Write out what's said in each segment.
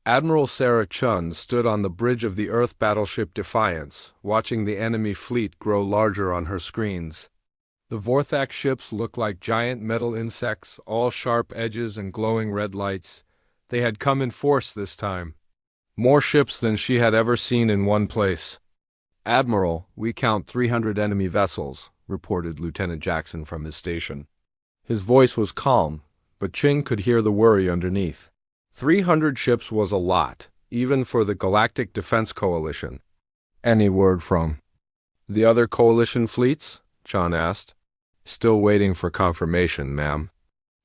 Admiral Sarah Chun stood on the bridge of the Earth battleship Defiance, watching the enemy fleet grow larger on her screens. The Vorthak ships looked like giant metal insects, all sharp edges and glowing red lights. They had come in force this time. More ships than she had ever seen in one place. "Admiral, we count 300 enemy vessels," reported Lieutenant Jackson from his station. His voice was calm, but Ching could hear the worry underneath. 300 ships was a lot, even for the Galactic Defense Coalition. "Any word from the other coalition fleets?" Chan asked. "Still waiting for confirmation, ma'am.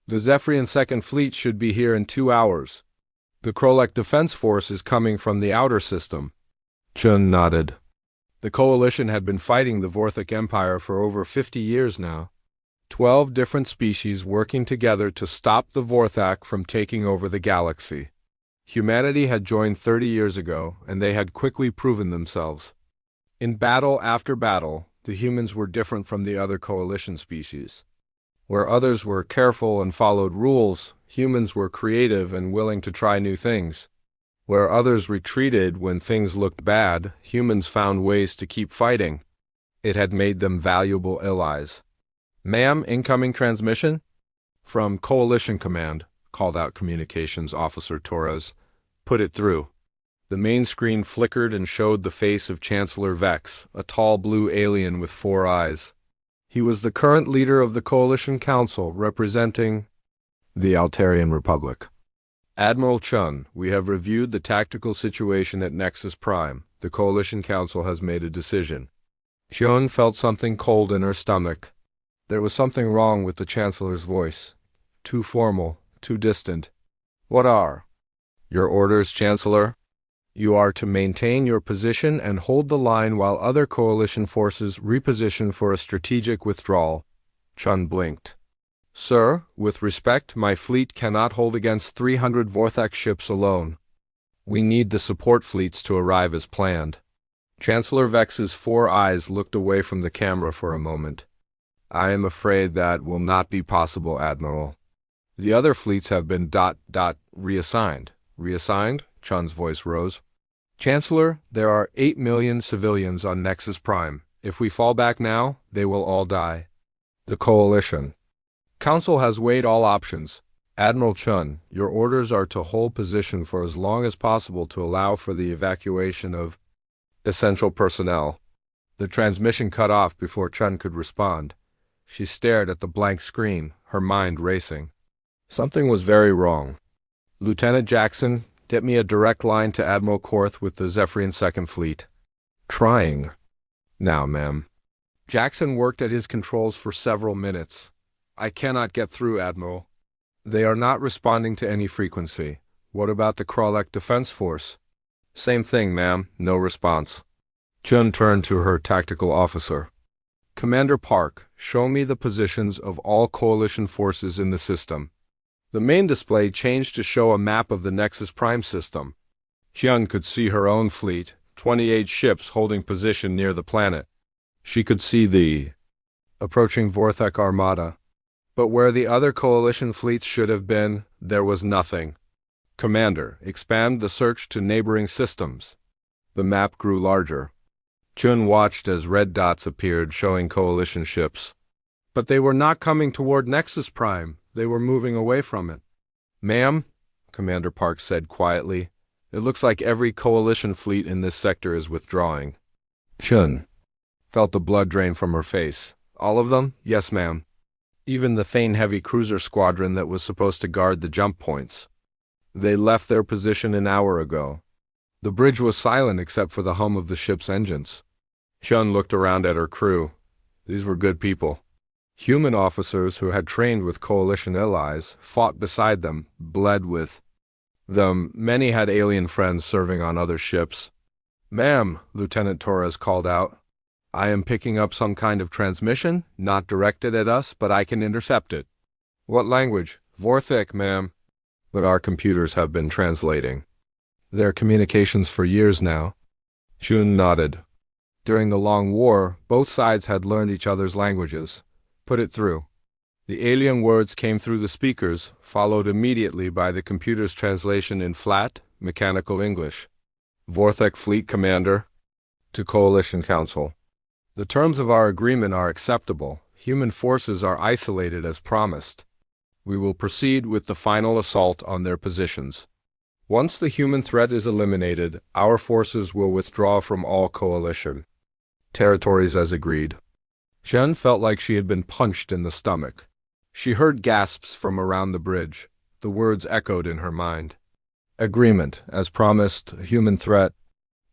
The Zephyrian Second Fleet should be here in 2 hours. The Krolek Defense Force is coming from the outer system." Chun nodded. The coalition had been fighting the Vorthak Empire for over 50 years now. 12 different species working together to stop the Vorthak from taking over the galaxy. Humanity had joined 30 years ago, and they had quickly proven themselves. In battle after battle, the humans were different from the other coalition species. Where others were careful and followed rules, humans were creative and willing to try new things. Where others retreated when things looked bad, humans found ways to keep fighting. It had made them valuable allies. "Ma'am, incoming transmission?" "From Coalition Command," called out Communications Officer Torres. "Put it through." The main screen flickered and showed the face of Chancellor Vex, a tall blue alien with 4 eyes. He was the current leader of the Coalition Council, representing the Altarian Republic. "Admiral Chun, we have reviewed the tactical situation at Nexus Prime. The Coalition Council has made a decision." Chun felt something cold in her stomach. There was something wrong with the Chancellor's voice. Too formal, too distant. "What are your orders, Chancellor?" "You are to maintain your position and hold the line while other coalition forces reposition for a strategic withdrawal." Chun blinked. "Sir, with respect, my fleet cannot hold against 300 Vorthak ships alone. We need the support fleets to arrive as planned." Chancellor Vex's 4 eyes looked away from the camera for a moment. "I am afraid that will not be possible, Admiral. The other fleets have been reassigned." "Reassigned?" Chun's voice rose. "Chancellor, there are 8 million civilians on Nexus Prime. If we fall back now, they will all die. The Coalition Council has weighed all options. Admiral Chun, your orders are to hold position for as long as possible to allow for the evacuation of essential personnel." The transmission cut off before Chun could respond. She stared at the blank screen, her mind racing. Something was very wrong. "Lieutenant Jackson, get me a direct line to Admiral Korth with the Zephyrian Second Fleet." "Trying." "Now, ma'am." Jackson worked at his controls for several minutes. "I cannot get through, Admiral. They are not responding to any frequency." "What about the Krolek Defense Force?" "Same thing, ma'am. No response." Chun turned to her tactical officer. "Commander Park, show me the positions of all coalition forces in the system." The main display changed to show a map of the Nexus Prime system. Chun could see her own fleet, 28 ships holding position near the planet. She could see the approaching Vorthak Armada. But where the other coalition fleets should have been, there was nothing. "Commander, expand the search to neighboring systems." The map grew larger. Chun watched as red dots appeared showing coalition ships. But they were not coming toward Nexus Prime. They were moving away from it. "Ma'am," Commander Park said quietly, "it looks like every coalition fleet in this sector is withdrawing." Chun felt the blood drain from her face. "All of them?" "Yes, ma'am. Even the Thane heavy cruiser squadron that was supposed to guard the jump points. They left their position an hour ago." The bridge was silent except for the hum of the ship's engines. Chun looked around at her crew. These were good people. Human officers who had trained with coalition allies, fought beside them, bled with them. Many had alien friends serving on other ships. "Ma'am," Lieutenant Torres called out, "I am picking up some kind of transmission, not directed at us, but I can intercept it." "What language?" "Vorthak, ma'am." "But our computers have been translating their communications for years now." Chun nodded. During the Long War, both sides had learned each other's languages. "Put it through." The alien words came through the speakers, followed immediately by the computer's translation in flat, mechanical English. Vorthek Fleet Commander. To Coalition Council. The terms of our agreement are acceptable. Human forces are isolated as promised. We will proceed with the final assault on their positions. Once the human threat is eliminated, our forces will withdraw from all coalition territories as agreed. Chen felt like she had been punched in the stomach. She heard gasps from around the bridge. The words echoed in her mind. Agreement, as promised, human threat.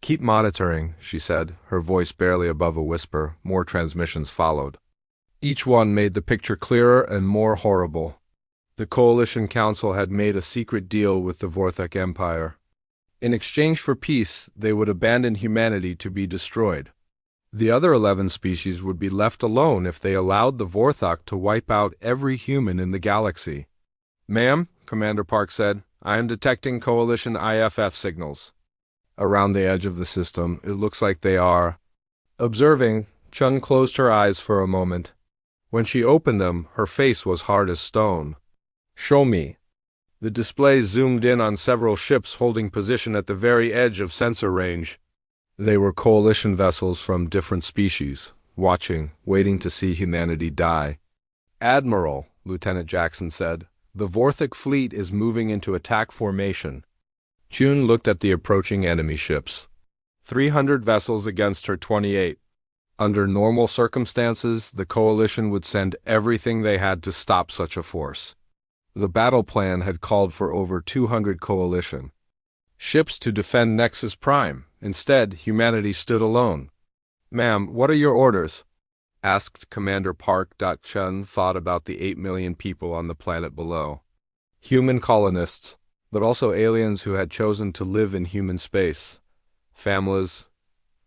Keep monitoring, she said, her voice barely above a whisper. More transmissions followed. Each one made the picture clearer and more horrible. The Coalition Council had made a secret deal with the Vorthek Empire. In exchange for peace, they would abandon humanity to be destroyed. The other 11 species would be left alone if they allowed the Vorthok to wipe out every human in the galaxy. Ma'am, Commander Park said, I am detecting Coalition IFF signals. Around the edge of the system, it looks like they are. Observing, Chun closed her eyes for a moment. When she opened them, her face was hard as stone. Show me. The display zoomed in on several ships holding position at the very edge of sensor range. They were coalition vessels from different species, watching, waiting to see humanity die. Admiral, Lieutenant Jackson said, the Vorthok fleet is moving into attack formation. Chun looked at the approaching enemy ships. 300 vessels against her 28. Under normal circumstances, the coalition would send everything they had to stop such a force. The battle plan had called for over 200 coalition ships to defend Nexus Prime. Instead, humanity stood alone. Ma'am, what are your orders? Asked Commander Park. Chun thought about the 8 million people on the planet below. Human colonists, but also aliens who had chosen to live in human space. Families,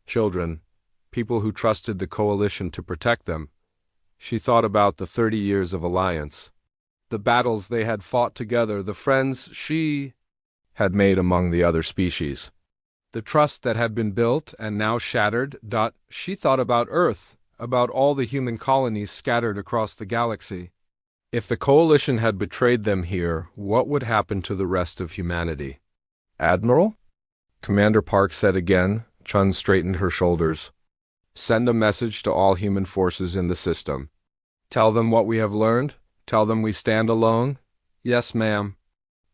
children, people who trusted the coalition to protect them. She thought about the 30 years of alliance. The battles they had fought together, the friends she had made among the other species. The trust that had been built and now shattered. She thought about Earth, about all the human colonies scattered across the galaxy. If the coalition had betrayed them here, what would happen to the rest of humanity? Admiral? Commander Park said again. Chun straightened her shoulders. Send a message to all human forces in the system. Tell them what we have learned. Tell them we stand alone. Yes, ma'am.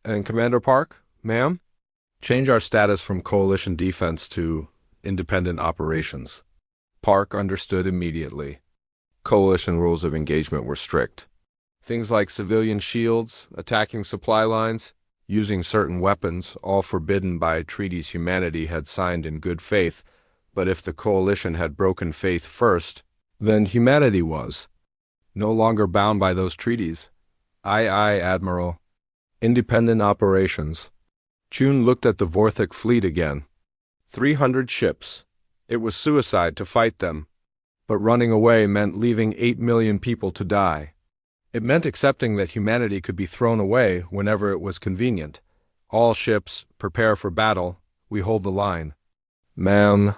And Commander Park? Ma'am? Change our status from coalition defense to independent operations. Park understood immediately. Coalition rules of engagement were strict. Things like civilian shields, attacking supply lines, using certain weapons, all forbidden by treaties humanity had signed in good faith, but if the coalition had broken faith first, then humanity was no longer bound by those treaties. Aye, aye, Admiral. Independent operations. Chun looked at the Vorthok fleet again. 300 ships. It was suicide to fight them. But running away meant leaving 8 million people to die. It meant accepting that humanity could be thrown away whenever it was convenient. All ships, prepare for battle. We hold the line. Ma'am.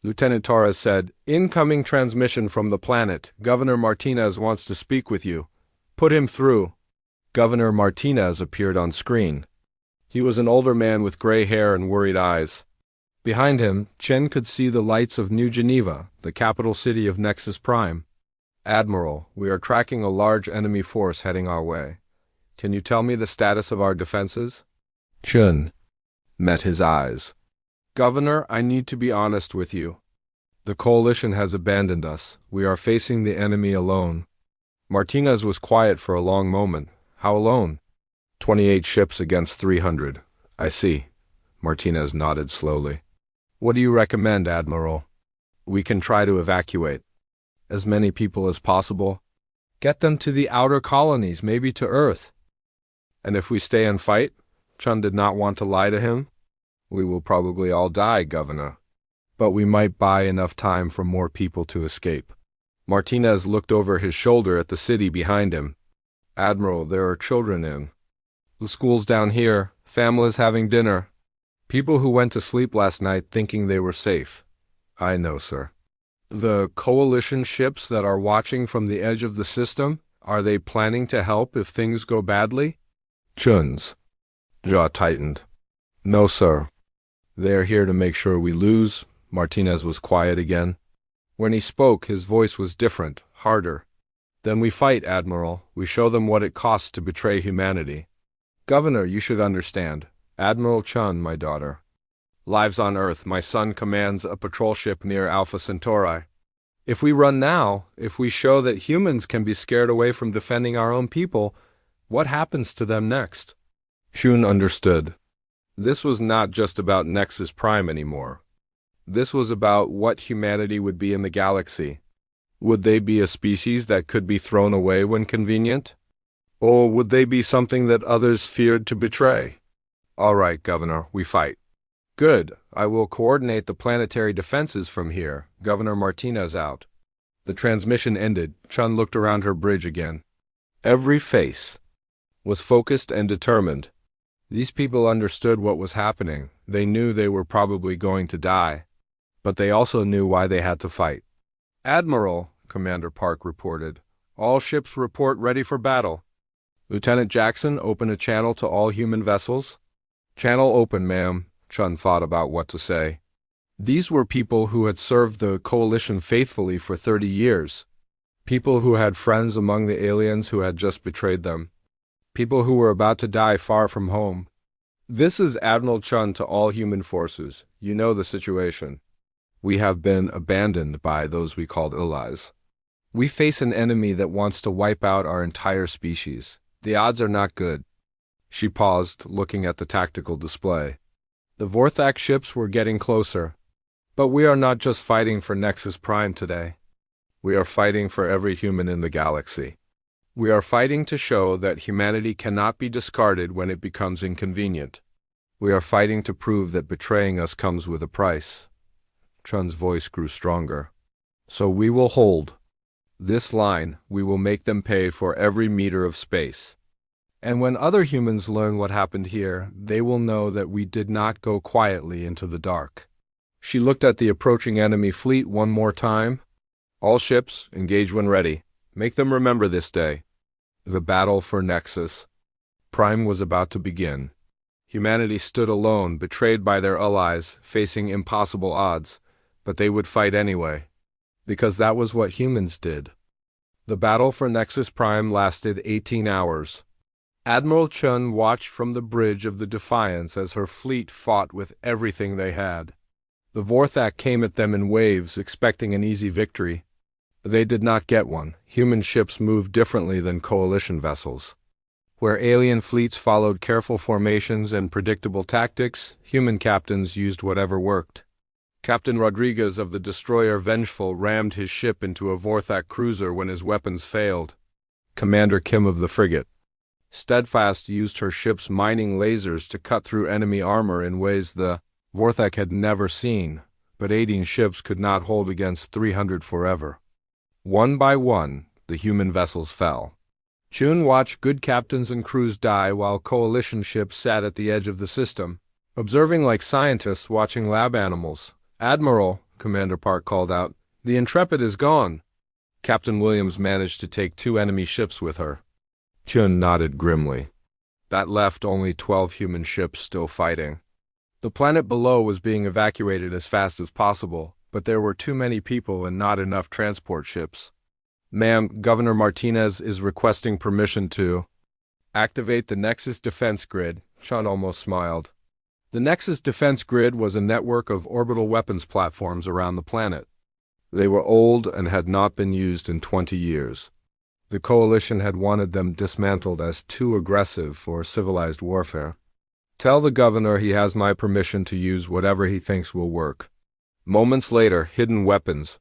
Lieutenant Torres said, incoming transmission from the planet. Governor Martinez wants to speak with you. Put him through. Governor Martinez appeared on screen. He was an older man with gray hair and worried eyes. Behind him, Chen could see the lights of New Geneva, the capital city of Nexus Prime. Admiral, we are tracking a large enemy force heading our way. Can you tell me the status of our defenses? Chen met his eyes. Governor, I need to be honest with you. The coalition has abandoned us. We are facing the enemy alone. Martinez was quiet for a long moment. How alone? 28 ships against 300. I see. Martinez nodded slowly. What do you recommend, Admiral? We can try to evacuate as many people as possible. Get them to the outer colonies, maybe to Earth. And if we stay and fight? Chun did not want to lie to him. We will probably all die, Governor. But we might buy enough time for more people to escape. Martinez looked over his shoulder at the city behind him. Admiral, there are children in the schools down here, families having dinner. People who went to sleep last night thinking they were safe. I know, sir. The coalition ships that are watching from the edge of the system, are they planning to help if things go badly? Chun's jaw tightened. No, sir. They are here to make sure we lose. Martinez was quiet again. When he spoke, his voice was different, harder. Then we fight, Admiral. We show them what it costs to betray humanity. Governor, you should understand. Admiral Chun, my daughter. Lives on Earth. My son commands a patrol ship near Alpha Centauri. If we run now, if we show that humans can be scared away from defending our own people, what happens to them next? Chun understood. This was not just about Nexus Prime anymore. This was about what humanity would be in the galaxy. Would they be a species that could be thrown away when convenient? Or would they be something that others feared to betray? All right, Governor, we fight. Good. I will coordinate the planetary defenses from here. Governor Martinez out. The transmission ended. Chun looked around her bridge again. Every face was focused and determined. These people understood what was happening. They knew they were probably going to die. But they also knew why they had to fight. Admiral, Commander Park reported. All ships report ready for battle. Lieutenant Jackson, open a channel to all human vessels. Channel open, ma'am. Chun thought about what to say. These were people who had served the Coalition faithfully for 30 years. People who had friends among the aliens who had just betrayed them. People who were about to die far from home. This is Admiral Chun to all human forces. You know the situation. We have been abandoned by those we called allies. We face an enemy that wants to wipe out our entire species. The odds are not good. She paused, looking at the tactical display. The Vorthak ships were getting closer. But we are not just fighting for Nexus Prime today. We are fighting for every human in the galaxy. We are fighting to show that humanity cannot be discarded when it becomes inconvenient. We are fighting to prove that betraying us comes with a price. Chun's voice grew stronger. So we will hold this line. We will make them pay for every meter of space. And when other humans learn what happened here, they will know that we did not go quietly into the dark. She looked at the approaching enemy fleet one more time. All ships, engage when ready. Make them remember this day. The battle for Nexus Prime was about to begin. Humanity stood alone, betrayed by their allies, facing impossible odds, but they would fight anyway, because that was what humans did. The battle for Nexus Prime lasted 18 hours. Admiral Chun watched from the bridge of the Defiance as her fleet fought with everything they had. The Vorthak came at them in waves, expecting an easy victory. They did not get one. Human ships moved differently than Coalition vessels. Where alien fleets followed careful formations and predictable tactics, human captains used whatever worked. Captain Rodriguez of the destroyer Vengeful rammed his ship into a Vorthak cruiser when his weapons failed. Commander Kim of the frigate Steadfast used her ship's mining lasers to cut through enemy armor in ways the Vorthak had never seen, but 18 ships could not hold against 300 forever. One by one, the human vessels fell. Chun watched good captains and crews die while Coalition ships sat at the edge of the system, observing like scientists watching lab animals. Admiral, Commander Park called out, the Intrepid is gone. Captain Williams managed to take 2 enemy ships with her. Chun nodded grimly. That left only 12 human ships still fighting. The planet below was being evacuated as fast as possible, but there were too many people and not enough transport ships. Ma'am, Governor Martinez is requesting permission to activate the Nexus Defense Grid. Chun almost smiled. The Nexus Defense Grid was a network of orbital weapons platforms around the planet. They were old and had not been used in 20 years. The Coalition had wanted them dismantled as too aggressive for civilized warfare. Tell the governor he has my permission to use whatever he thinks will work. Moments later, hidden weapons.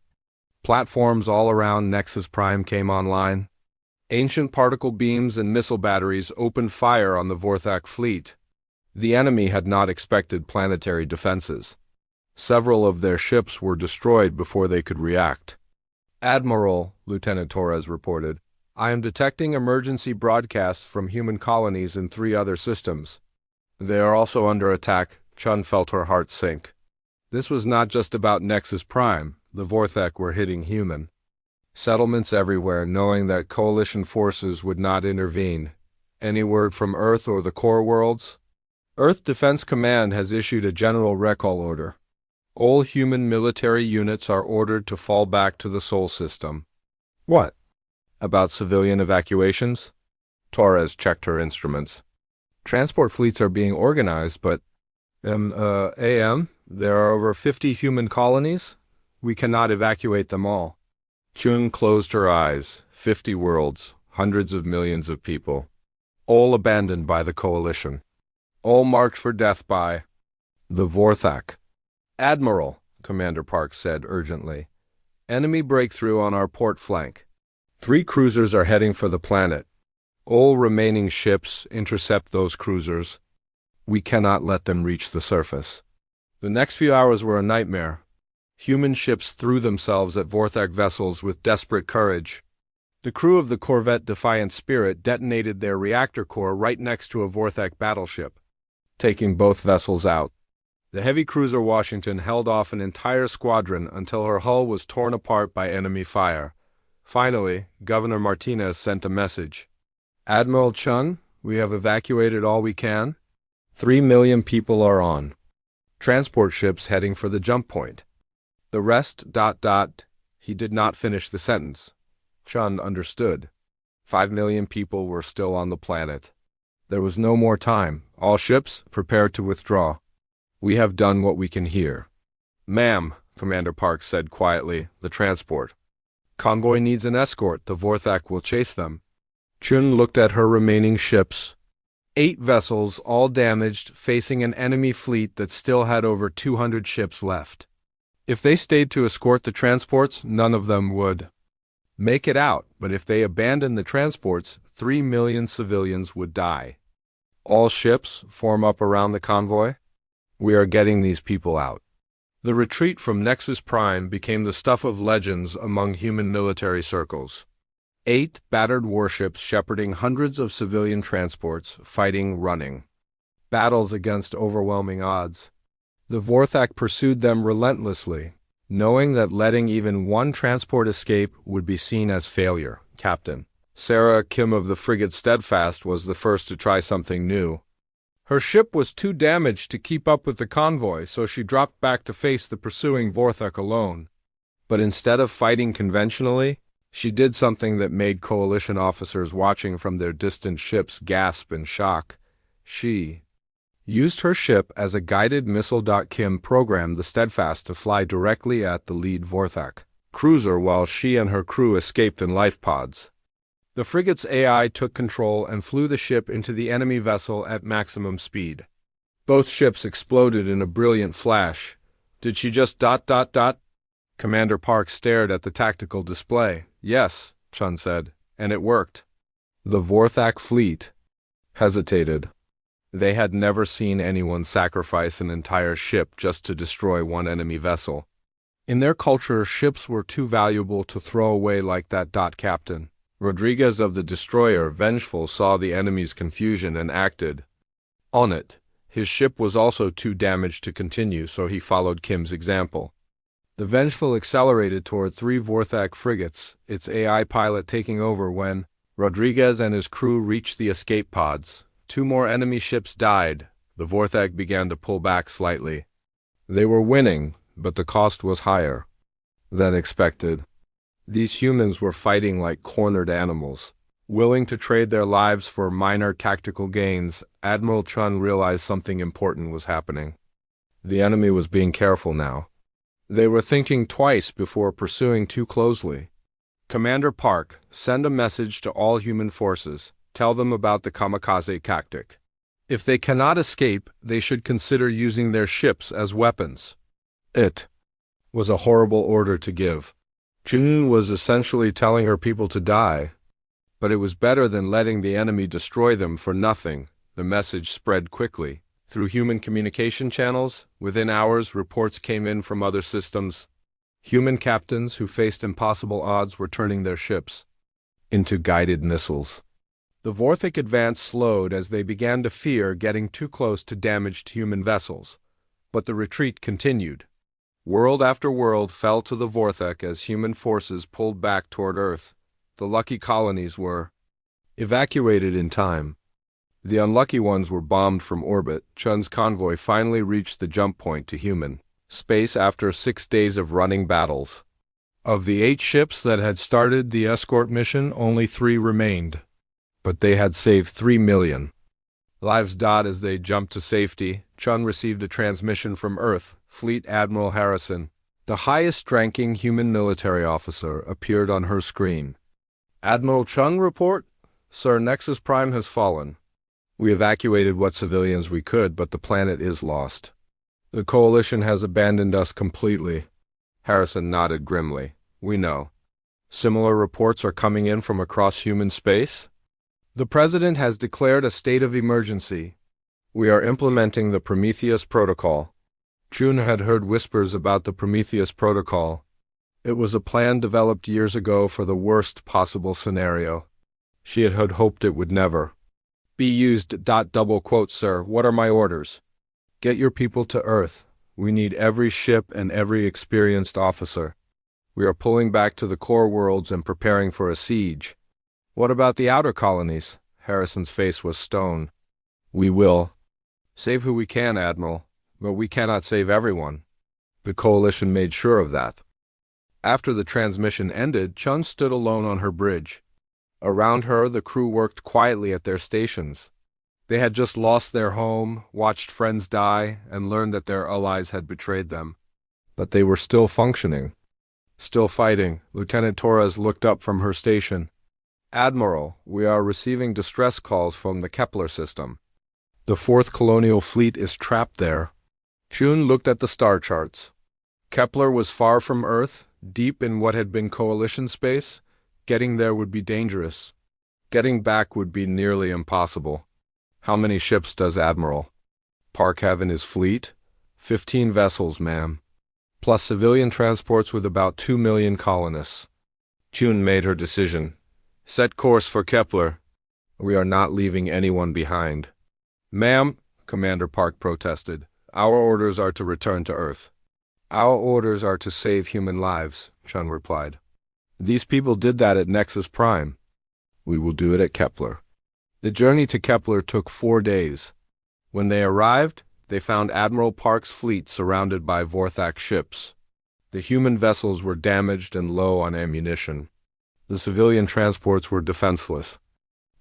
Platforms all around Nexus Prime came online. Ancient particle beams and missile batteries opened fire on the Vorthak fleet. The enemy had not expected planetary defenses. Several of their ships were destroyed before they could react. Admiral, Lieutenant Torres reported, I am detecting emergency broadcasts from human colonies in 3 other systems. They are also under attack. Chun felt her heart sink. This was not just about Nexus Prime. The Vorthak were hitting human settlements everywhere, knowing that Coalition forces would not intervene. Any word from Earth or the core worlds? Earth Defense Command has issued a general recall order. All human military units are ordered to fall back to the Sol system. What? About civilian evacuations? Torres checked her instruments. Transport fleets are being organized, but there are over 50 human colonies. We cannot evacuate them all. Chun closed her eyes. 50 worlds, hundreds of millions of people. All abandoned by the coalition. All marked for death by the Vorthak. Admiral, Commander Park said urgently. Enemy breakthrough on our port flank. 3 cruisers are heading for the planet. All remaining ships intercept those cruisers. We cannot let them reach the surface. The next few hours were a nightmare. Human ships threw themselves at Vorthak vessels with desperate courage. The crew of the corvette Defiant Spirit detonated their reactor core right next to a Vorthak battleship, taking both vessels out. The heavy cruiser Washington held off an entire squadron until her hull was torn apart by enemy fire. Finally, Governor Martinez sent a message. Admiral Chun, we have evacuated all we can. 3 million people are on transport ships heading for the jump point. The rest, He did not finish the sentence. Chun understood. 5 million people were still on the planet. There was no more time. All ships, prepare to withdraw. We have done what we can here. Ma'am, Commander Park said quietly, the transport. Convoy needs an escort. The Vorthak will chase them. Chun looked at her remaining ships. 8 vessels, all damaged, facing an enemy fleet that still had over 200 ships left. If they stayed to escort the transports, none of them would make it out, but if they abandoned the transports, 3 million civilians would die. All ships form up around the convoy. We are getting these people out. The retreat from Nexus Prime became the stuff of legends among human military circles. 8 battered warships shepherding hundreds of civilian transports, fighting, running. Battles against overwhelming odds. The Vorthak pursued them relentlessly, knowing that letting even one transport escape would be seen as failure. Captain Sarah Kim of the frigate Steadfast was the first to try something new. Her ship was too damaged to keep up with the convoy, so she dropped back to face the pursuing Vorthak alone. But instead of fighting conventionally, she did something that made coalition officers watching from their distant ships gasp in shock. She used her ship as a guided missile. Kim programmed the Steadfast to fly directly at the lead Vorthak cruiser while she and her crew escaped in life pods. The frigate's AI took control and flew the ship into the enemy vessel at maximum speed. Both ships exploded in a brilliant flash. Did she just ... Commander Park stared at the tactical display. Yes, Chun said, and it worked. The Vorthak fleet hesitated. They had never seen anyone sacrifice an entire ship just to destroy one enemy vessel. In their culture, ships were too valuable to throw away like that. Captain Rodriguez of the destroyer, vengeful, saw the enemy's confusion and acted on it. His ship was also too damaged to continue, so he followed Kim's example. The Vengeful accelerated toward 3 Vorthak frigates, its AI pilot taking over when Rodriguez and his crew reached the escape pods. 2 more enemy ships died. The Vorthak began to pull back slightly. They were winning, but the cost was higher than expected. These humans were fighting like cornered animals, willing to trade their lives for minor tactical gains. Admiral Chun realized something important was happening. The enemy was being careful now. They were thinking twice before pursuing too closely. Commander Park, send a message to all human forces. Tell them about the kamikaze tactic. If they cannot escape, they should consider using their ships as weapons. It was a horrible order to give. Chun was essentially telling her people to die. But it was better than letting the enemy destroy them for nothing. The message spread quickly. Through human communication channels, within hours, reports came in from other systems. Human captains who faced impossible odds were turning their ships into guided missiles. The Vorthak advance slowed as they began to fear getting too close to damaged human vessels. But the retreat continued. World after world fell to the Vorthak as human forces pulled back toward Earth. The lucky colonies were evacuated in time. The unlucky ones were bombed from orbit. Chun's convoy finally reached the jump point to human space after 6 days of running battles. Of the 8 ships that had started the escort mission, only 3 remained. But they had saved 3 million lives. As they jumped to safety, Chun received a transmission from Earth. Fleet Admiral Harrison, the highest-ranking human military officer, appeared on her screen. Admiral Chun, report? Sir, Nexus Prime has fallen. We evacuated what civilians we could, but the planet is lost. The Coalition has abandoned us completely. Harrison nodded grimly. We know. Similar reports are coming in from across human space? The President has declared a state of emergency. We are implementing the Prometheus Protocol. Chun had heard whispers about the Prometheus Protocol. It was a plan developed years ago for the worst possible scenario. She had hoped it would never be used. Sir, what are my orders? Get your people to Earth. We need every ship and every experienced officer. We are pulling back to the core worlds and preparing for a siege. What about the outer colonies? Harrison's face was stone. We will save who we can, Admiral, but we cannot save everyone. The Coalition made sure of that. After the transmission ended, Chun stood alone on her bridge. Around her, the crew worked quietly at their stations. They had just lost their home, watched friends die, and learned that their allies had betrayed them. But they were still functioning. Still fighting. Lieutenant Torres looked up from her station. Admiral, we are receiving distress calls from the Kepler system. The 4th Colonial Fleet is trapped there. Chun looked at the star charts. Kepler was far from Earth, deep in what had been Coalition space. Getting there would be dangerous. Getting back would be nearly impossible. How many ships does Admiral Park have in his fleet? 15 vessels, ma'am. Plus civilian transports with about 2 million colonists. Chun made her decision. Set course for Kepler. We are not leaving anyone behind. Ma'am, Commander Park protested, our orders are to return to Earth. Our orders are to save human lives, Chun replied. These people did that at Nexus Prime. We will do it at Kepler. The journey to Kepler took 4 days. When they arrived, they found Admiral Park's fleet surrounded by Vorthak ships. The human vessels were damaged and low on ammunition. The civilian transports were defenseless.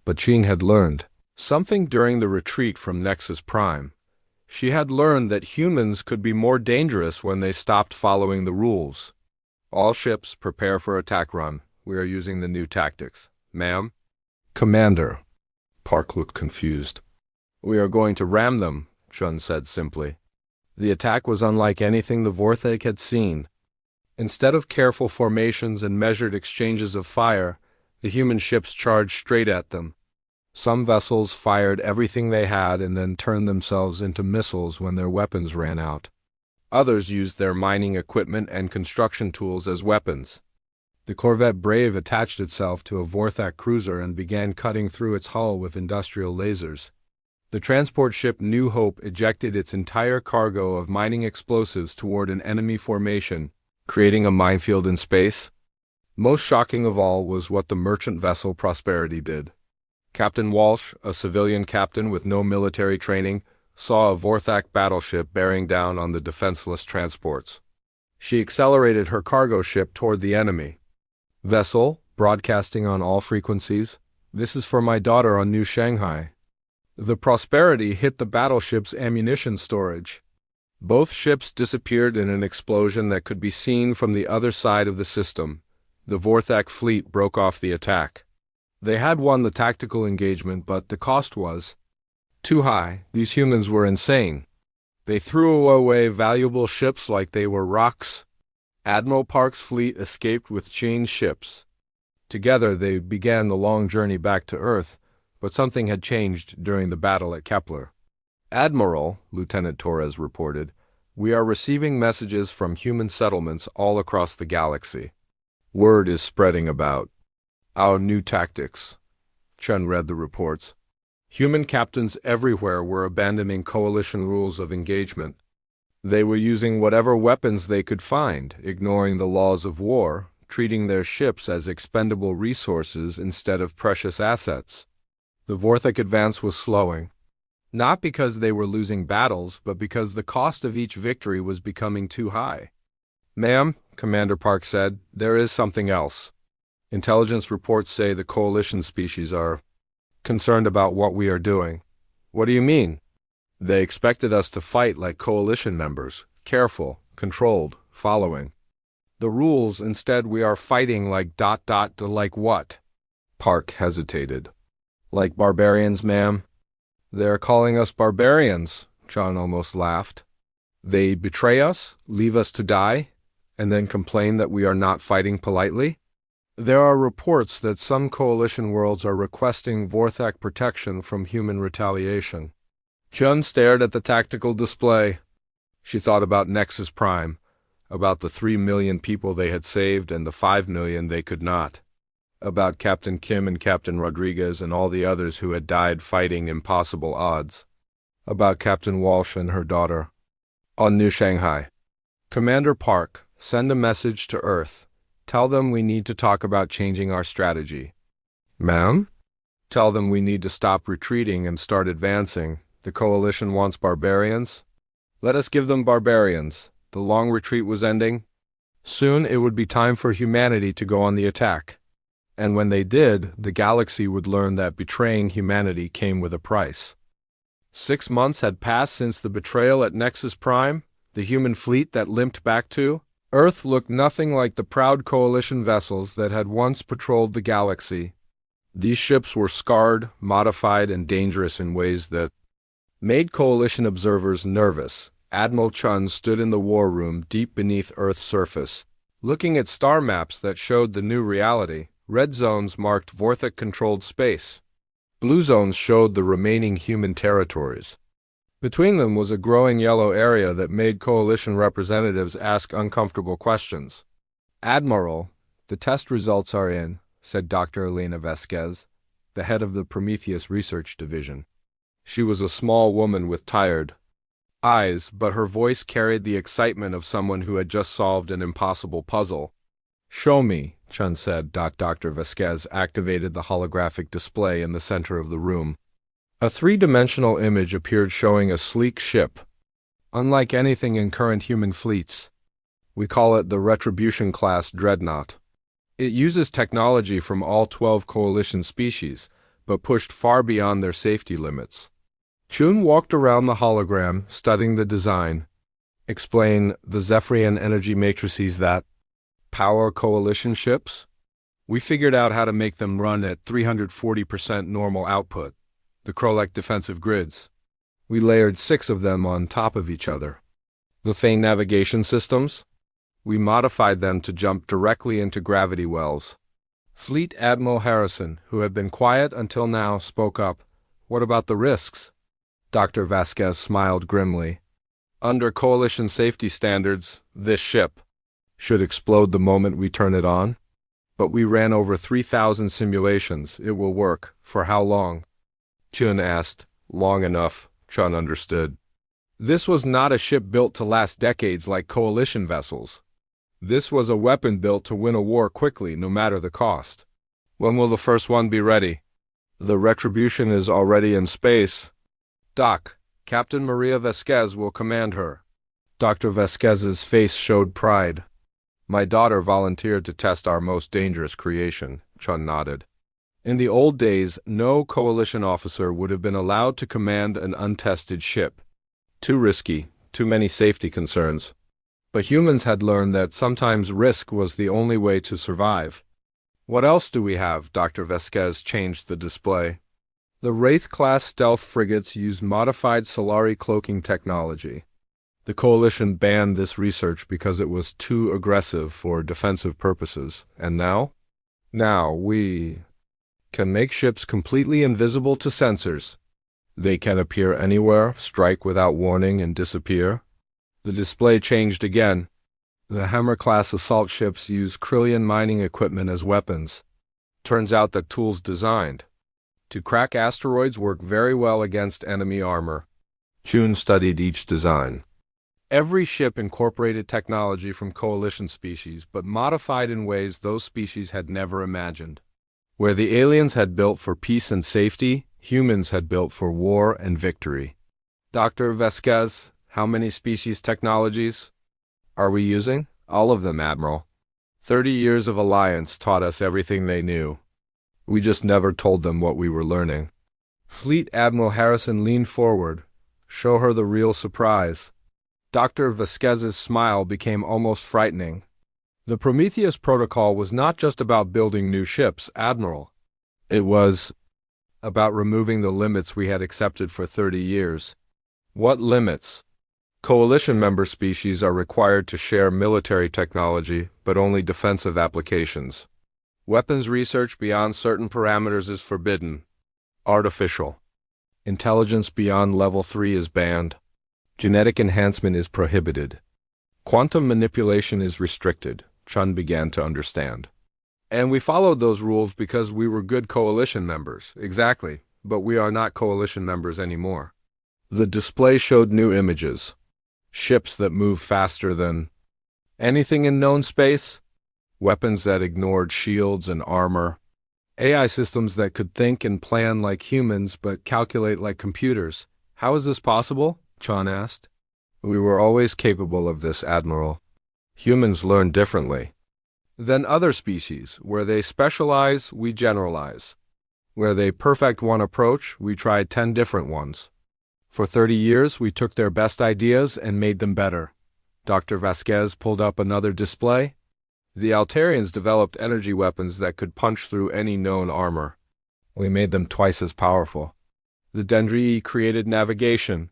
But Chun had learned something during the retreat from Nexus Prime. She had learned that humans could be more dangerous when they stopped following the rules. All ships prepare for attack run. We are using the new tactics. Ma'am? Commander. Park looked confused. We are going to ram them, Chun said simply. The attack was unlike anything the Vorthak had seen. Instead of careful formations and measured exchanges of fire, the human ships charged straight at them. Some vessels fired everything they had and then turned themselves into missiles when their weapons ran out. Others used their mining equipment and construction tools as weapons. The corvette Brave attached itself to a Vorthak cruiser and began cutting through its hull with industrial lasers. The transport ship New Hope ejected its entire cargo of mining explosives toward an enemy formation, creating a minefield in space. Most shocking of all was what the merchant vessel Prosperity did. Captain Walsh, a civilian captain with no military training, saw a Vorthak battleship bearing down on the defenseless transports. She accelerated her cargo ship toward the enemy. Vessel, broadcasting on all frequencies, this is for my daughter on New Shanghai. The Prosperity hit the battleship's ammunition storage. Both ships disappeared in an explosion that could be seen from the other side of the system. The Vorthak fleet broke off the attack. They had won the tactical engagement, but the cost was too high. These humans were insane. They threw away valuable ships like they were rocks. Admiral Park's fleet escaped with chained ships. Together they began the long journey back to Earth, but something had changed during the battle at Kepler. Admiral, Lieutenant Torres reported, we are receiving messages from human settlements all across the galaxy. Word is spreading about our new tactics. Chun read the reports. Human captains everywhere were abandoning Coalition rules of engagement. They were using whatever weapons they could find, ignoring the laws of war, treating their ships as expendable resources instead of precious assets. The Vorthak advance was slowing. Not because they were losing battles, but because the cost of each victory was becoming too high. "Ma'am," Commander Park said, "there is something else. Intelligence reports say the coalition species are concerned about what we are doing." "What do you mean?" "They expected us to fight like coalition members, careful, controlled, following the rules. Instead, we are fighting like ... like what?" Park hesitated. "Like barbarians, ma'am." "They're calling us barbarians," John almost laughed. "They betray us, leave us to die, and then complain that we are not fighting politely?" "There are reports that some coalition worlds are requesting Vorthak protection from human retaliation." Chun stared at the tactical display. She thought about Nexus Prime, about the 3 million people they had saved and the 5 million they could not, about Captain Kim and Captain Rodriguez and all the others who had died fighting impossible odds, about Captain Walsh and her daughter. On New Shanghai. "Commander Park, send a message to Earth. Tell them we need to talk about changing our strategy." "Ma'am?" "Tell them we need to stop retreating and start advancing. The coalition wants barbarians. Let us give them barbarians. The long retreat was ending. Soon it would be time for humanity to go on the attack. And when they did, the galaxy would learn that betraying humanity came with a price." 6 months had passed since the betrayal at Nexus Prime, the human fleet that limped back to Earth looked nothing like the proud coalition vessels that had once patrolled the galaxy. These ships were scarred, modified, and dangerous in ways that made coalition observers nervous. Admiral Chun stood in the war room deep beneath Earth's surface, looking at star maps that showed the new reality. Red zones marked Vorthak-controlled space. Blue zones showed the remaining human territories. Between them was a growing yellow area that made coalition representatives ask uncomfortable questions. "Admiral, the test results are in," said Dr. Elena Vasquez, the head of the Prometheus Research Division. She was a small woman with tired eyes, but her voice carried the excitement of someone who had just solved an impossible puzzle. "Show me," Chun said. Dr. Vasquez activated the holographic display in the center of the room. A three-dimensional image appeared showing a sleek ship, unlike anything in current human fleets. "We call it the Retribution-class Dreadnought. It uses technology from all 12 coalition species, but pushed far beyond their safety limits." Chun walked around the hologram, studying the design. "Explain the Zephyrian energy matrices that power coalition ships? We figured out how to make them run at 340% normal output, the Krolek defensive grids. We layered 6 of them on top of each other. The Thane navigation systems? We modified them to jump directly into gravity wells." Fleet Admiral Harrison, who had been quiet until now, spoke up. "What about the risks?" Dr. Vasquez smiled grimly. "Under coalition safety standards, this ship should explode the moment we turn it on. But we ran over 3,000 simulations. It will work. For how long?" Chun asked. "Long enough," Chun understood. This was not a ship built to last decades like coalition vessels. This was a weapon built to win a war quickly, no matter the cost. "When will the first one be ready?" "The Retribution is already in space. Doc, Captain Maria Vasquez will command her." Dr. Vasquez's face showed pride. "My daughter volunteered to test our most dangerous creation," Chun nodded. In the old days, no coalition officer would have been allowed to command an untested ship. Too risky, too many safety concerns. But humans had learned that sometimes risk was the only way to survive. "What else do we have?" Dr. Vasquez changed the display. The Wraith-class stealth frigates used modified Solari cloaking technology. The Coalition banned this research because it was too aggressive for defensive purposes. And now? Now we can make ships completely invisible to sensors. They can appear anywhere, strike without warning, and disappear. The display changed again. The Hammer-class assault ships use Krillian mining equipment as weapons. Turns out that tools designed to crack asteroids work very well against enemy armor. Chun studied each design. Every ship incorporated technology from coalition species, but modified in ways those species had never imagined. Where the aliens had built for peace and safety, humans had built for war and victory. Dr. Vasquez, how many species technologies are we using? All of them, Admiral. 30 years of alliance taught us everything they knew. We just never told them what we were learning. Fleet Admiral Harrison leaned forward. Show her the real surprise. Dr. Vasquez's smile became almost frightening. The Prometheus Protocol was not just about building new ships, Admiral. It was about removing the limits we had accepted for 30 years. What limits? Coalition member species are required to share military technology, but only defensive applications. Weapons research beyond certain parameters is forbidden. Artificial intelligence beyond level 3 is banned. Genetic enhancement is prohibited. Quantum manipulation is restricted. Chun began to understand. And we followed those rules because we were good coalition members. Exactly, but we are not coalition members anymore. The display showed new images. Ships that move faster than anything in known space. Weapons that ignored shields and armor. AI systems that could think and plan like humans but calculate like computers. How is this possible? Chun asked. We were always capable of this, Admiral. Humans learn differently than other species. Where they specialize, we generalize. Where they perfect one approach, we try 10 different ones. For 30 years, we took their best ideas and made them better. Dr. Vasquez pulled up another display. The Altarians developed energy weapons that could punch through any known armor. We made them twice as powerful. The Dendrii created navigation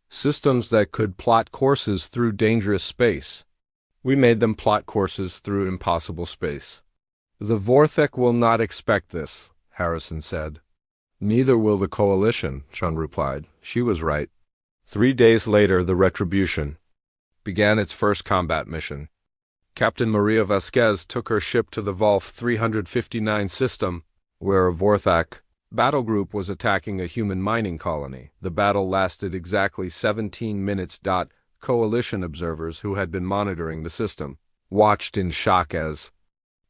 systems that could plot courses through dangerous space. We made them plot courses through impossible space. The Vorthek will not expect this, Harrison said. Neither will the Coalition, Chun replied. She was right. 3 days later, the Retribution began its first combat mission. Captain Maria Vasquez took her ship to the Volf 359 system, where a Vorthak battle group was attacking a human mining colony. The battle lasted exactly 17 minutes. Coalition observers who had been monitoring the system watched in shock as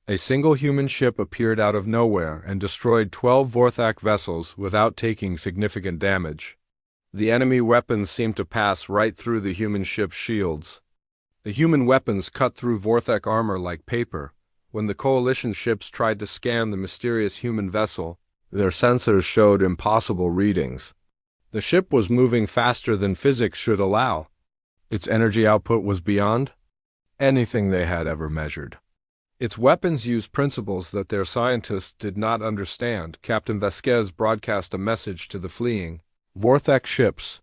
a single human ship appeared out of nowhere and destroyed 12 Vorthak vessels without taking significant damage. The enemy weapons seemed to pass right through the human ship's shields. The human weapons cut through Vorthak armor like paper. When the Coalition ships tried to scan the mysterious human vessel, their sensors showed impossible readings. The ship was moving faster than physics should allow. Its energy output was beyond anything they had ever measured. Its weapons used principles that their scientists did not understand. Captain Vasquez broadcast a message to the fleeing Vorthak ships.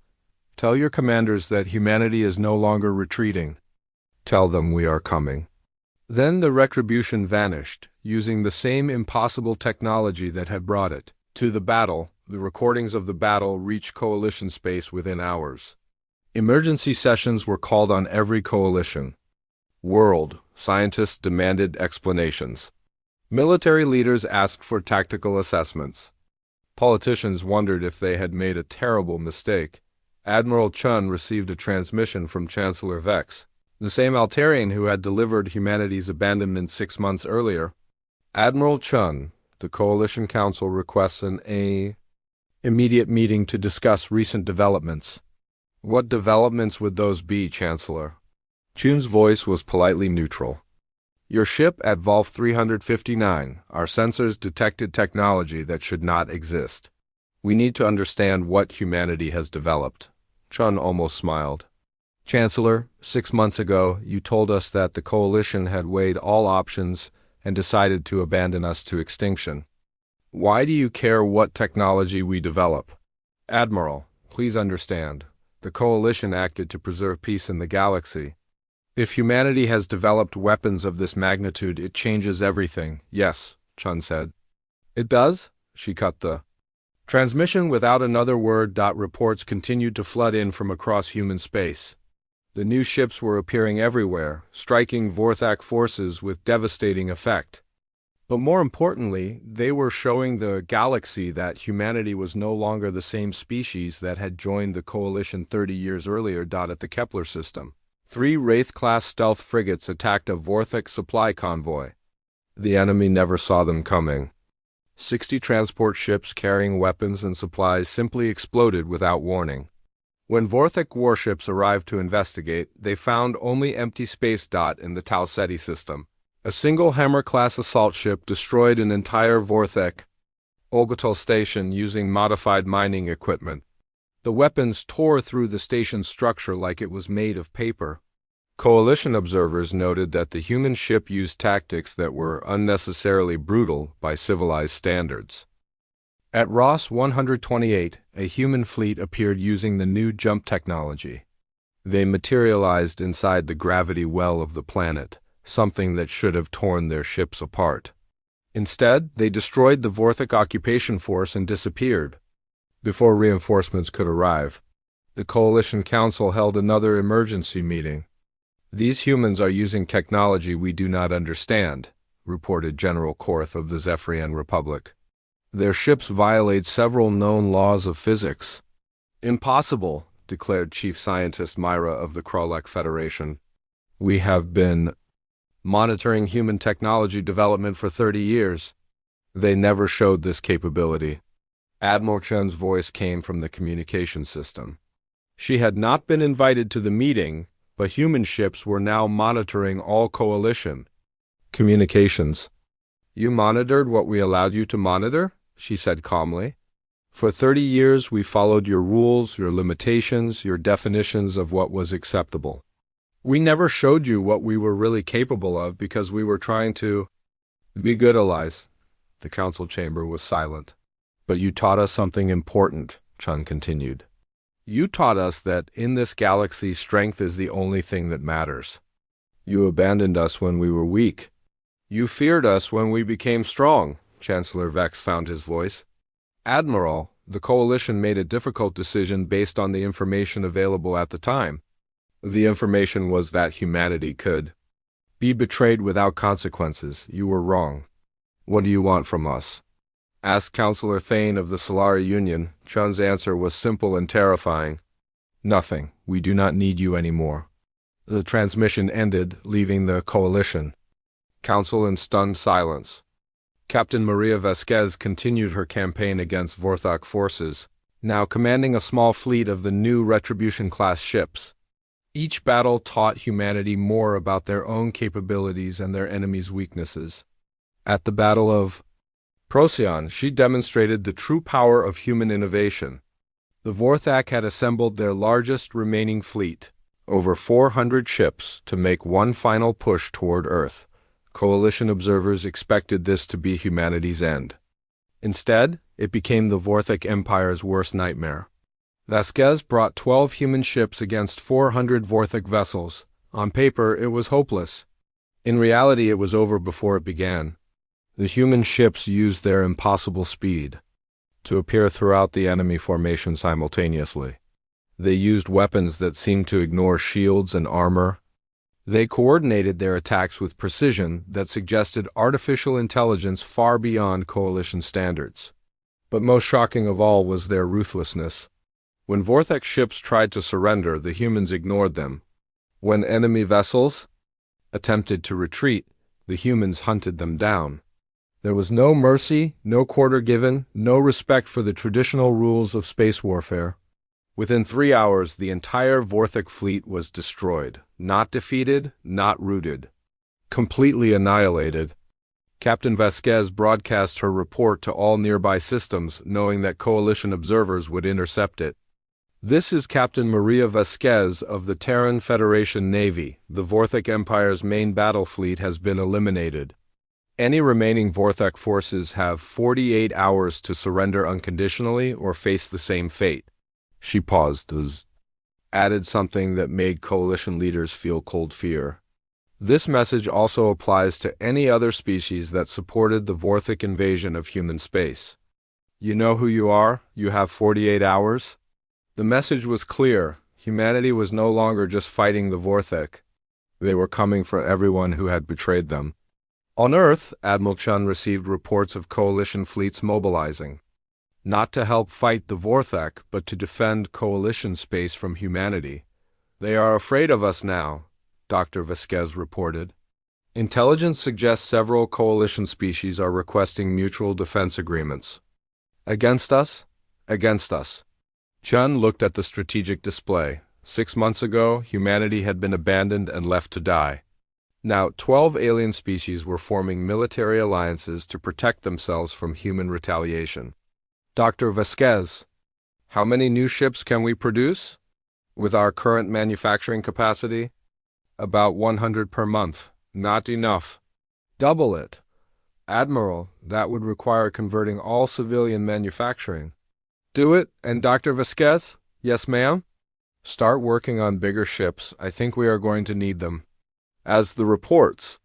Tell your commanders that humanity is no longer retreating. Tell them we are coming. Then the Retribution vanished, using the same impossible technology that had brought it to the battle. The recordings of the battle reached Coalition space within hours. Emergency sessions were called on every Coalition world. Scientists demanded explanations. Military leaders asked for tactical assessments. Politicians wondered if they had made a terrible mistake. Admiral Chun received a transmission from Chancellor Vex, the same Altarian who had delivered humanity's abandonment 6 months earlier. Admiral Chun, the Coalition Council requests an immediate meeting to discuss recent developments. What developments would those be, Chancellor? Chun's voice was politely neutral. Your ship at Volf 359, our sensors detected technology that should not exist. We need to understand what humanity has developed. Chun almost smiled. Chancellor, 6 months ago, you told us that the Coalition had weighed all options and decided to abandon us to extinction. Why do you care what technology we develop? Admiral, please understand. The Coalition acted to preserve peace in the galaxy. If humanity has developed weapons of this magnitude, it changes everything. Yes, Chun said. It does? She cut the transmission without another word. Reports continued to flood in from across human space. The new ships were appearing everywhere, striking Vorthak forces with devastating effect. But more importantly, they were showing the galaxy that humanity was no longer the same species that had joined the Coalition 30 years earlier. At the Kepler system, 3 Wraith-class stealth frigates attacked a Vorthak supply convoy. The enemy never saw them coming. 60 transport ships carrying weapons and supplies simply exploded without warning. When Vorthak warships arrived to investigate, they found only empty space dot in the Tau Ceti system. A single Hammer-class assault ship destroyed an entire Vorthak orbital station using modified mining equipment. The weapons tore through the station's structure like it was made of paper. Coalition observers noted that the human ship used tactics that were unnecessarily brutal by civilized standards. At Ross 128, a human fleet appeared using the new jump technology. They materialized inside the gravity well of the planet, something that should have torn their ships apart. Instead, they destroyed the Vorthak occupation force and disappeared. Before reinforcements could arrive, the Coalition Council held another emergency meeting. "These humans are using technology we do not understand," reported General Korth of the Zephyrian Republic. "Their ships violate several known laws of physics." "Impossible," declared Chief Scientist Myra of the Krolek Federation. "We have been monitoring human technology development for 30 years. They never showed this capability." Admiral Chen's voice came from the communication system. She had not been invited to the meeting, but human ships were now monitoring all Coalition communications. "You monitored what we allowed you to monitor?" she said calmly. "For 30 years we followed your rules, your limitations, your definitions of what was acceptable. We never showed you what we were really capable of because we were trying to be good allies." The council chamber was silent. "But you taught us something important," Chun continued. "You taught us that in this galaxy strength is the only thing that matters. You abandoned us when we were weak. You feared us when we became strong." Chancellor Vex found his voice. "Admiral, the Coalition made a difficult decision based on the information available at the time. The information was that humanity could be betrayed without consequences. You were wrong. What do you want from us?" asked Councillor Thane of the Solari Union. Chun's answer was simple and terrifying. "Nothing. We do not need you anymore." The transmission ended, leaving the Coalition Council in stunned silence. Captain Maria Vasquez continued her campaign against Vorthak forces, now commanding a small fleet of the new Retribution-class ships. Each battle taught humanity more about their own capabilities and their enemies' weaknesses. At the Battle of Procyon, she demonstrated the true power of human innovation. The Vorthak had assembled their largest remaining fleet, over 400 ships, to make one final push toward Earth. Coalition observers expected this to be humanity's end. Instead, it became the Vorthak Empire's worst nightmare. Vasquez brought 12 human ships against 400 Vorthak vessels. On paper, it was hopeless. In reality, it was over before it began. The human ships used their impossible speed to appear throughout the enemy formation simultaneously. They used weapons that seemed to ignore shields and armor. They coordinated their attacks with precision that suggested artificial intelligence far beyond Coalition standards. But most shocking of all was their ruthlessness. When Vorthak ships tried to surrender, the humans ignored them. When enemy vessels attempted to retreat, the humans hunted them down. There was no mercy, no quarter given, no respect for the traditional rules of space warfare. Within 3 hours, the entire Vorthak fleet was destroyed. Not defeated, not routed. Completely annihilated. Captain Vasquez broadcast her report to all nearby systems, knowing that Coalition observers would intercept it. "This is Captain Maria Vasquez of the Terran Federation Navy. The Vorthak Empire's main battle fleet has been eliminated. Any remaining Vorthak forces have 48 hours to surrender unconditionally or face the same fate." She paused, added something that made Coalition leaders feel cold fear. "This message also applies to any other species that supported the Vorthak invasion of human space. You know who you are? You have 48 hours?" The message was clear. Humanity was no longer just fighting the Vorthak. They were coming for everyone who had betrayed them. On Earth, Admiral Chun received reports of Coalition fleets mobilizing. Not to help fight the Vorthak, but to defend Coalition space from humanity. "They are afraid of us now," Dr. Vasquez reported. Intelligence suggests several coalition species are requesting mutual defense agreements. Against us? Against us. Chun looked at the strategic display. 6 months ago, humanity had been abandoned and left to die. Now, 12 alien species were forming military alliances to protect themselves from human retaliation. Dr. Vasquez, how many new ships can we produce? With our current manufacturing capacity? About 100 per month. Not enough. Double it. Admiral, that would require converting all civilian manufacturing. Do it, and Dr. Vasquez? Yes, ma'am? Start working on bigger ships. I think we are going to need them. As the reports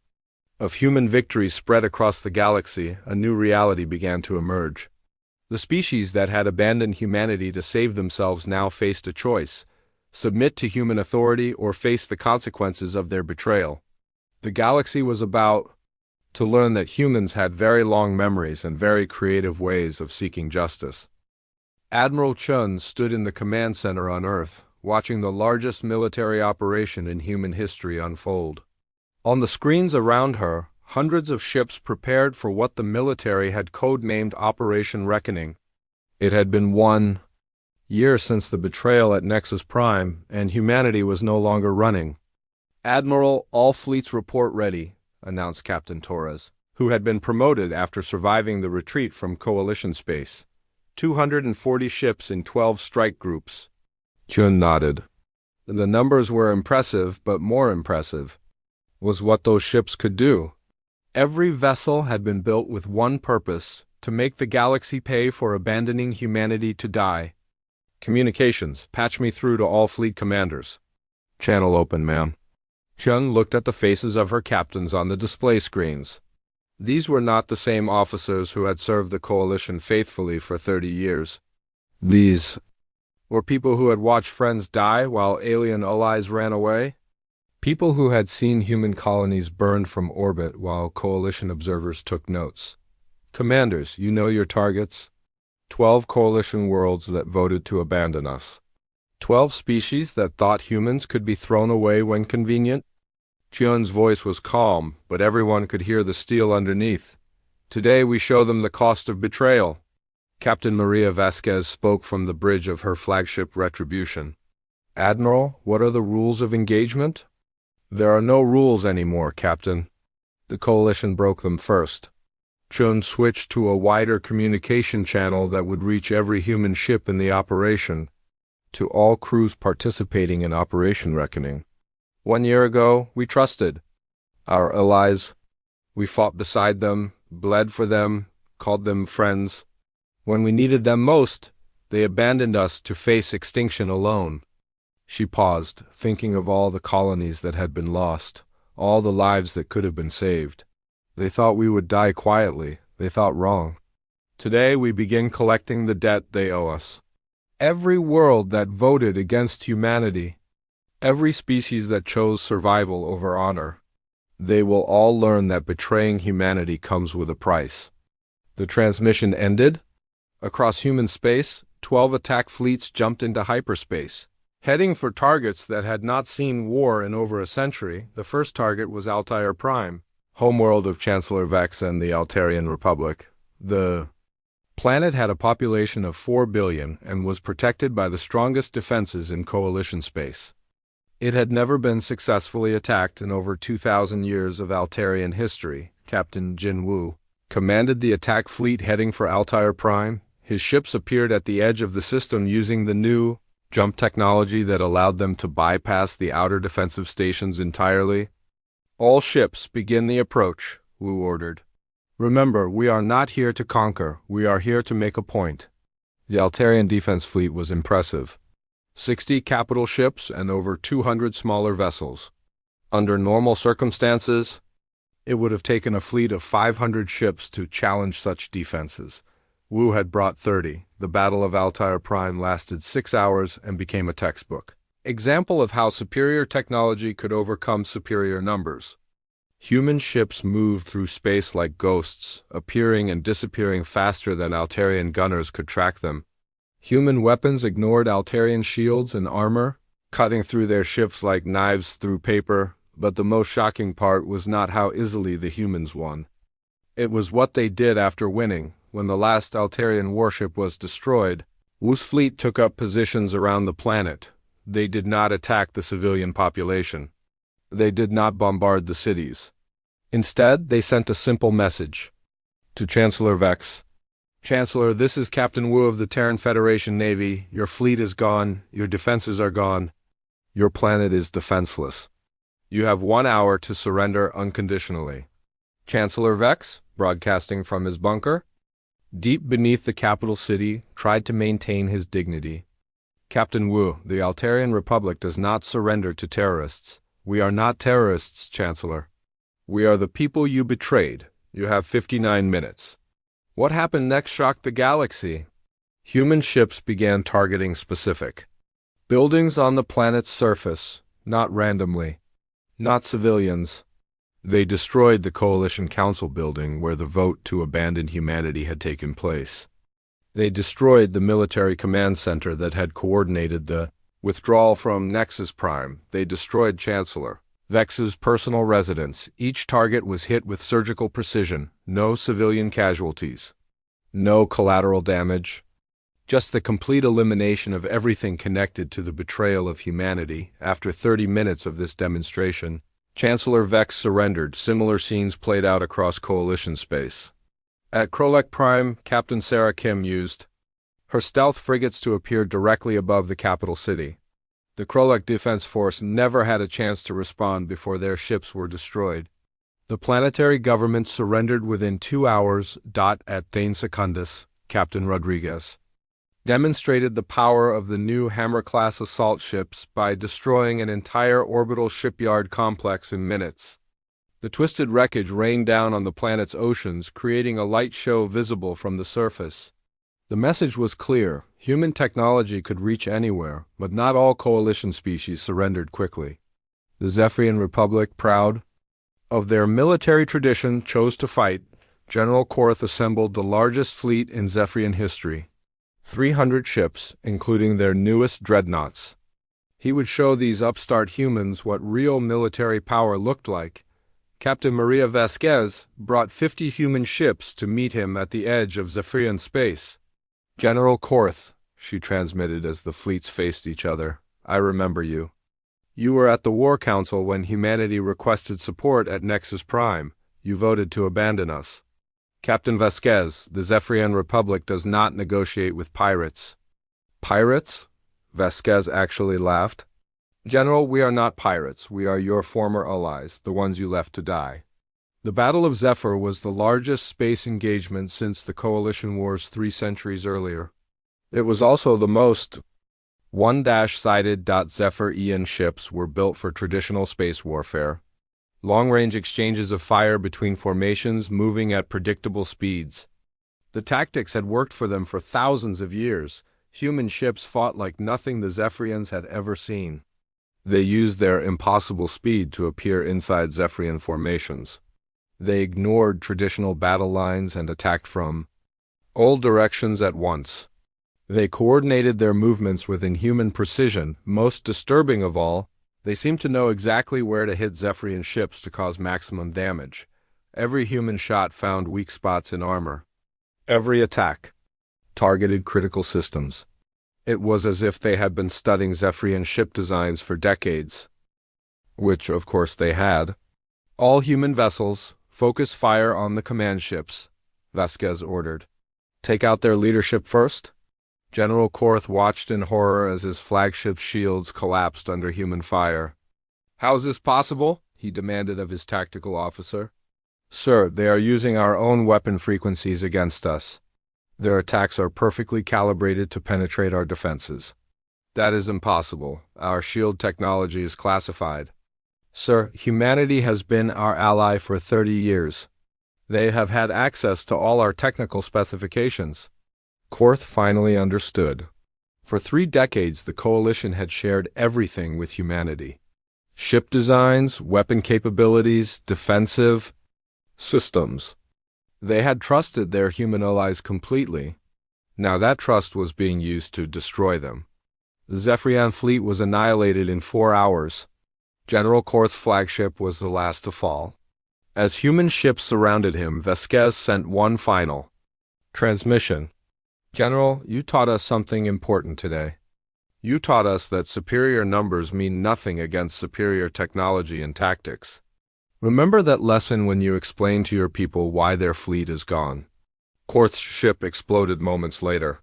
of human victories spread across the galaxy, a new reality began to emerge. The species that had abandoned humanity to save themselves now faced a choice: submit to human authority or face the consequences of their betrayal. The galaxy was about to learn that humans had very long memories and very creative ways of seeking justice. Admiral Chun stood in the command center on Earth, watching the largest military operation in human history unfold. On the screens around her, hundreds of ships prepared for what the military had code-named Operation Reckoning. It had been 1 year since the betrayal at Nexus Prime, and humanity was no longer running. "Admiral, all fleets report ready," announced Captain Torres, who had been promoted after surviving the retreat from Coalition space. 240 ships in 12 strike groups. Chun nodded. The numbers were impressive, but more impressive was what those ships could do. Every vessel had been built with one purpose: to make the galaxy pay for abandoning humanity to die. "Communications, patch me through to all fleet commanders." "Channel open, ma'am." Chun looked at the faces of her captains on the display screens. These were not the same officers who had served the Coalition faithfully for 30 years. These were people who had watched friends die while alien allies ran away. People who had seen human colonies burned from orbit while Coalition observers took notes. "Commanders, you know your targets. 12 Coalition worlds that voted to abandon us. 12 species that thought humans could be thrown away when convenient." Chun's voice was calm, but everyone could hear the steel underneath. "Today we show them the cost of betrayal." Captain Maria Vasquez spoke from the bridge of her flagship Retribution. "Admiral, what are the rules of engagement?" "There are no rules anymore, Captain. The Coalition broke them first." Chun switched to a wider communication channel that would reach every human ship in the operation, to all crews participating in Operation Reckoning. 1 year ago, we trusted our allies. We fought beside them, bled for them, called them friends. When we needed them most, they abandoned us to face extinction alone. She paused, thinking of all the colonies that had been lost, all the lives that could have been saved. They thought we would die quietly. They thought wrong. Today we begin collecting the debt they owe us. Every world that voted against humanity, every species that chose survival over honor, they will all learn that betraying humanity comes with a price. The transmission ended. Across human space, 12 attack fleets jumped into hyperspace, heading for targets that had not seen war in over a century. The first target was Altair Prime, homeworld of Chancellor Vex and the Altarian Republic. The planet had a population of 4 billion and was protected by the strongest defenses in Coalition space. It had never been successfully attacked in over 2,000 years of Altarian history. Captain Jin Wu commanded the attack fleet heading for Altair Prime. His ships appeared at the edge of the system using the new jump technology that allowed them to bypass the outer defensive stations entirely. "All ships begin the approach," Wu ordered. "Remember, we are not here to conquer, we are here to make a point." The Altarian defense fleet was impressive. 60 capital ships and over 200 smaller vessels. Under normal circumstances, it would have taken a fleet of 500 ships to challenge such defenses. Wu had brought 30. The Battle of Altair Prime lasted 6 hours and became a textbook example of how superior technology could overcome superior numbers. Human ships moved through space like ghosts, appearing and disappearing faster than Altarian gunners could track them. Human weapons ignored Altarian shields and armor, cutting through their ships like knives through paper. But the most shocking part was not how easily the humans won. It was what they did after winning. When the last Altarian warship was destroyed, Wu's fleet took up positions around the planet. They did not attack the civilian population. They did not bombard the cities. Instead, they sent a simple message. To Chancellor Vex. Chancellor, this is Captain Wu of the Terran Federation Navy. Your fleet is gone. Your defenses are gone. Your planet is defenseless. You have 1 hour to surrender unconditionally. Chancellor Vex, broadcasting from his bunker, deep beneath the capital city, tried to maintain his dignity. Captain Wu, the Altarian Republic does not surrender to terrorists. We are not terrorists, Chancellor. We are the people you betrayed. You have 59 minutes. What happened next shocked the galaxy. Human ships began targeting specific buildings on the planet's surface, not randomly, not civilians. They destroyed the Coalition Council building where the vote to abandon humanity had taken place. They destroyed the military command center that had coordinated the withdrawal from Nexus Prime. They destroyed Chancellor Vex's personal residence. Each target was hit with surgical precision. No civilian casualties. No collateral damage. Just the complete elimination of everything connected to the betrayal of humanity. After 30 minutes of this demonstration, Chancellor Vex surrendered. Similar scenes played out across Coalition space. At Krolek Prime, Captain Sarah Kim used her stealth frigates to appear directly above the capital city. The Krolek Defense Force never had a chance to respond before their ships were destroyed. The planetary government surrendered within 2 hours. At 10 seconds, Captain Rodriguez demonstrated the power of the new Hammer-class assault ships by destroying an entire orbital shipyard complex in minutes. The twisted wreckage rained down on the planet's oceans, creating a light show visible from the surface. The message was clear. Human technology could reach anywhere, but not all Coalition species surrendered quickly. The Zephyrian Republic, proud of their military tradition, chose to fight. General Korth assembled the largest fleet in Zephyrian history. 300 ships, including their newest dreadnoughts. He would show these upstart humans what real military power looked like. Captain Maria Vasquez brought 50 human ships to meet him at the edge of Zephyrian space. General Korth, she transmitted as the fleets faced each other, I remember you. You were at the War Council when humanity requested support at Nexus Prime. You voted to abandon us. Captain Vasquez, the Zephyrian Republic does not negotiate with pirates. Pirates? Vasquez actually laughed. General, we are not pirates. We are your former allies, the ones you left to die. The Battle of Zephyr was the largest space engagement since the Coalition Wars 3 centuries earlier. It was also the most one-sided. Zephyr-Ian ships were built for traditional space warfare. Long-range exchanges of fire between formations moving at predictable speeds. The tactics had worked for them for thousands of years. Human ships fought like nothing the Zephyrians had ever seen. They used their impossible speed to appear inside Zephyrian formations. They ignored traditional battle lines and attacked from all directions at once. They coordinated their movements with inhuman precision. Most disturbing of all, they seemed to know exactly where to hit Zephyrian ships to cause maximum damage. Every human shot found weak spots in armor. Every attack targeted critical systems. It was as if they had been studying Zephyrian ship designs for decades. Which, of course, they had. All human vessels, focus fire on the command ships, Vasquez ordered. Take out their leadership first? General Korth watched in horror as his flagship's shields collapsed under human fire. How's this possible? He demanded of his tactical officer. Sir, they are using our own weapon frequencies against us. Their attacks are perfectly calibrated to penetrate our defenses. That is impossible. Our shield technology is classified. Sir, humanity has been our ally for 30 years. They have had access to all our technical specifications. Korth finally understood. For 3 decades, the Coalition had shared everything with humanity. Ship designs, weapon capabilities, defensive systems. They had trusted their human allies completely. Now that trust was being used to destroy them. The Zephyrian fleet was annihilated in 4 hours. General Korth's flagship was the last to fall. As human ships surrounded him, Vasquez sent one final transmission. General, you taught us something important today. You taught us that superior numbers mean nothing against superior technology and tactics. Remember that lesson when you explained to your people why their fleet is gone. Korth's ship exploded moments later.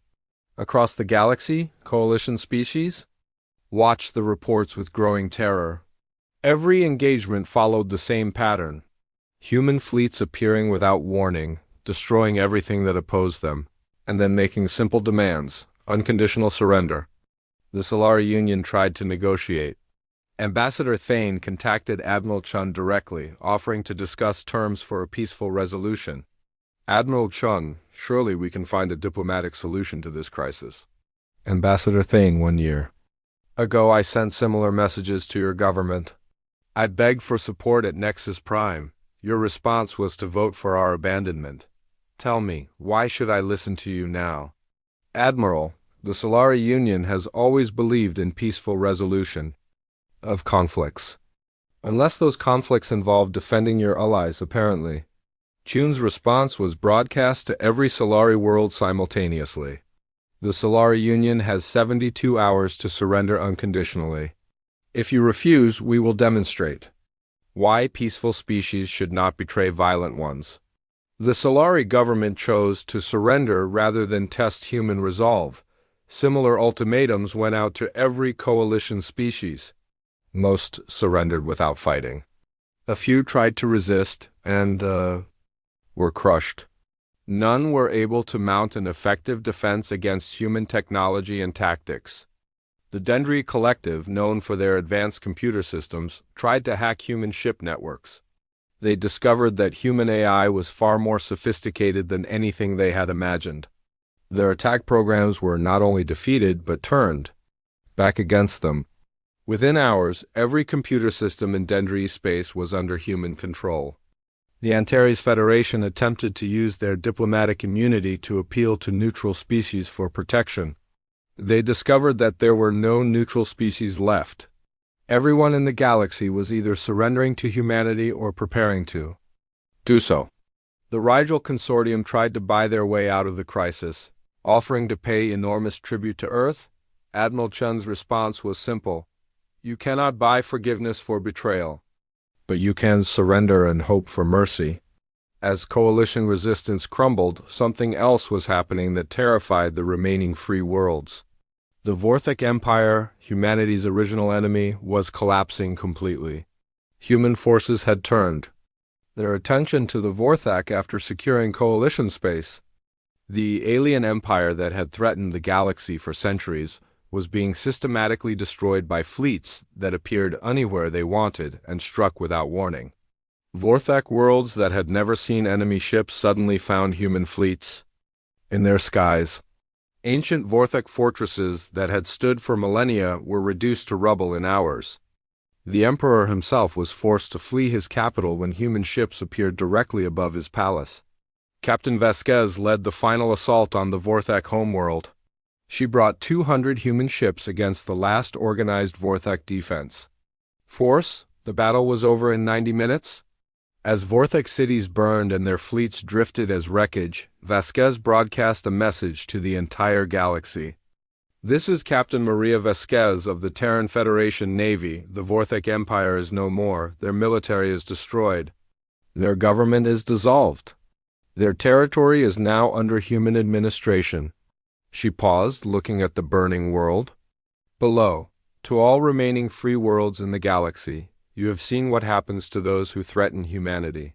Across the galaxy, Coalition species watched the reports with growing terror. Every engagement followed the same pattern. Human fleets appearing without warning, destroying everything that opposed them, and then making simple demands, unconditional surrender. The Solari Union tried to negotiate. Ambassador Thane contacted Admiral Chun directly, offering to discuss terms for a peaceful resolution. Admiral Chun, surely we can find a diplomatic solution to this crisis. Ambassador Thane, 1 year ago I sent similar messages to your government. I begged for support at Nexus Prime. Your response was to vote for our abandonment. Tell me, why should I listen to you now? Admiral, the Solari Union has always believed in peaceful resolution of conflicts. Unless those conflicts involve defending your allies, apparently. Chun's response was broadcast to every Solari world simultaneously. The Solari Union has 72 hours to surrender unconditionally. If you refuse, we will demonstrate why peaceful species should not betray violent ones. The Solari government chose to surrender rather than test human resolve. Similar ultimatums went out to every coalition species. Most surrendered without fighting. A few tried to resist and, were crushed. None were able to mount an effective defense against human technology and tactics. The Dendry Collective, known for their advanced computer systems, tried to hack human ship networks. They discovered that human AI was far more sophisticated than anything they had imagined. Their attack programs were not only defeated but turned back against them. Within hours, every computer system in Dendry space was under human control. The Antares Federation attempted to use their diplomatic immunity to appeal to neutral species for protection. They discovered that there were no neutral species left. Everyone in the galaxy was either surrendering to humanity or preparing to do so. The Rigel Consortium tried to buy their way out of the crisis, offering to pay enormous tribute to Earth. Admiral Chun's response was simple. You cannot buy forgiveness for betrayal, but you can surrender and hope for mercy. As coalition resistance crumbled, something else was happening that terrified the remaining free worlds. The Vorthak Empire, humanity's original enemy, was collapsing completely. Human forces had turned their attention to the Vorthak after securing coalition space. The alien empire that had threatened the galaxy for centuries was being systematically destroyed by fleets that appeared anywhere they wanted and struck without warning. Vorthak worlds that had never seen enemy ships suddenly found human fleets in their skies. Ancient Vorthak fortresses that had stood for millennia were reduced to rubble in hours. The Emperor himself was forced to flee his capital when human ships appeared directly above his palace. Captain Vasquez led the final assault on the Vorthak homeworld. She brought 200 human ships against the last organized Vorthak defense force. The battle was over in 90 minutes. As Vorthak cities burned and their fleets drifted as wreckage, Vasquez broadcast a message to the entire galaxy. This is Captain Maria Vasquez of the Terran Federation Navy. The Vorthak Empire is no more. Their military is destroyed. Their government is dissolved. Their territory is now under human administration. She paused, looking at the burning world. Below, to all remaining free worlds in the galaxy, you have seen what happens to those who threaten humanity.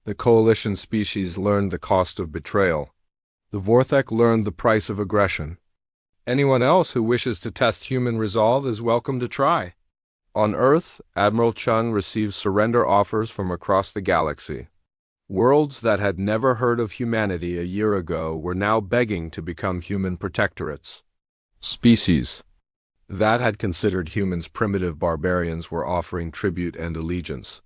The coalition species learned the cost of betrayal. The Vorthak learned the price of aggression. Anyone else who wishes to test human resolve is welcome to try. On Earth, Admiral Chun received surrender offers from across the galaxy. Worlds that had never heard of humanity a year ago were now begging to become human protectorates. Species that had considered humans primitive barbarians were offering tribute and allegiance.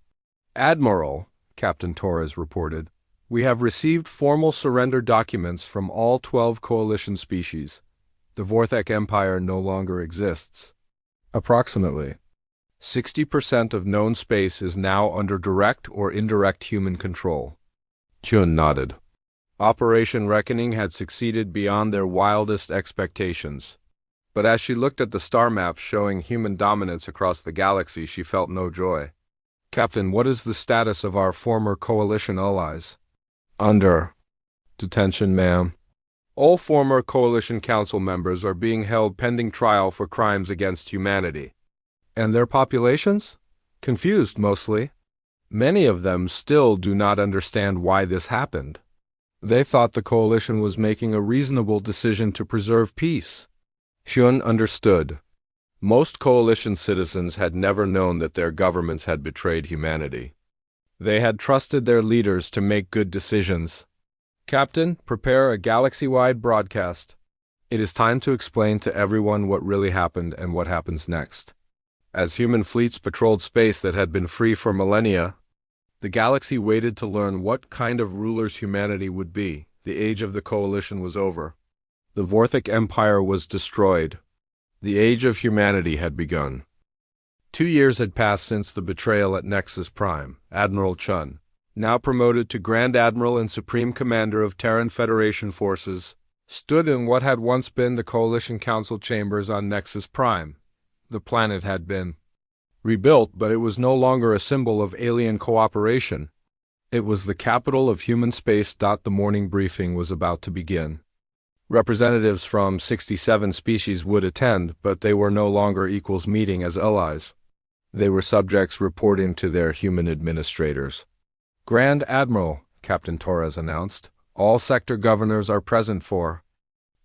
Admiral, Captain Torres reported, we have received formal surrender documents from all 12 coalition species. The Vorthak Empire no longer exists. Approximately. 60% of known space is now under direct or indirect human control. Chun nodded. Operation Reckoning had succeeded beyond their wildest expectations. But as she looked at the star maps showing human dominance across the galaxy, she felt no joy. Captain, what is the status of our former coalition allies? Under detention, ma'am. All former Coalition Council members are being held pending trial for crimes against humanity. And their populations? Confused, mostly. Many of them still do not understand why this happened. They thought the Coalition was making a reasonable decision to preserve peace. Hyun understood. Most Coalition citizens had never known that their governments had betrayed humanity. They had trusted their leaders to make good decisions. Captain, prepare a galaxy-wide broadcast. It is time to explain to everyone what really happened and what happens next. As human fleets patrolled space that had been free for millennia, the galaxy waited to learn what kind of rulers humanity would be. The age of the Coalition was over. The Vorthic Empire was destroyed. The age of humanity had begun. 2 years had passed since the betrayal at Nexus Prime. Admiral Chun, now promoted to Grand Admiral and Supreme Commander of Terran Federation forces, stood in what had once been the Coalition Council chambers on Nexus Prime. The planet had been rebuilt, but it was no longer a symbol of alien cooperation. It was the capital of human space. The morning briefing was about to begin. Representatives from 67 species would attend, but they were no longer equals meeting as allies. They were subjects reporting to their human administrators. Grand Admiral, Captain Torres announced, all sector governors are present for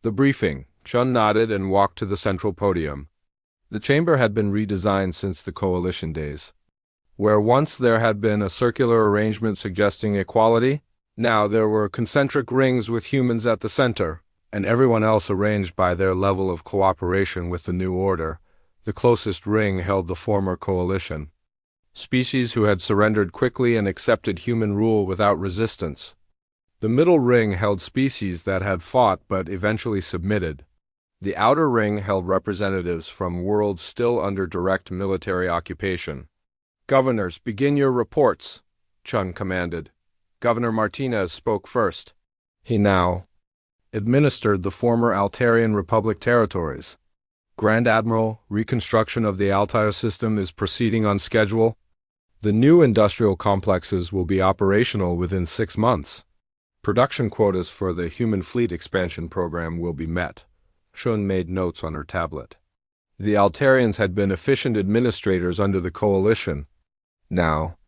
the briefing. Chun nodded and walked to the central podium. The chamber had been redesigned since the Coalition days. Where once there had been a circular arrangement suggesting equality, now there were concentric rings with humans at the center, and everyone else arranged by their level of cooperation with the new order. The closest ring held the former Coalition. Species who had surrendered quickly and accepted human rule without resistance. The middle ring held species that had fought but eventually submitted. The outer ring held representatives from worlds still under direct military occupation. Governors, begin your reports, Chun commanded. Governor Martinez spoke first. He now administered the former Altarian Republic territories. Grand Admiral, reconstruction of the Altair system is proceeding on schedule. The new industrial complexes will be operational within 6 months. Production quotas for the human fleet expansion program will be met. Shun made notes on her tablet. The Altarians had been efficient administrators under the Coalition. Now,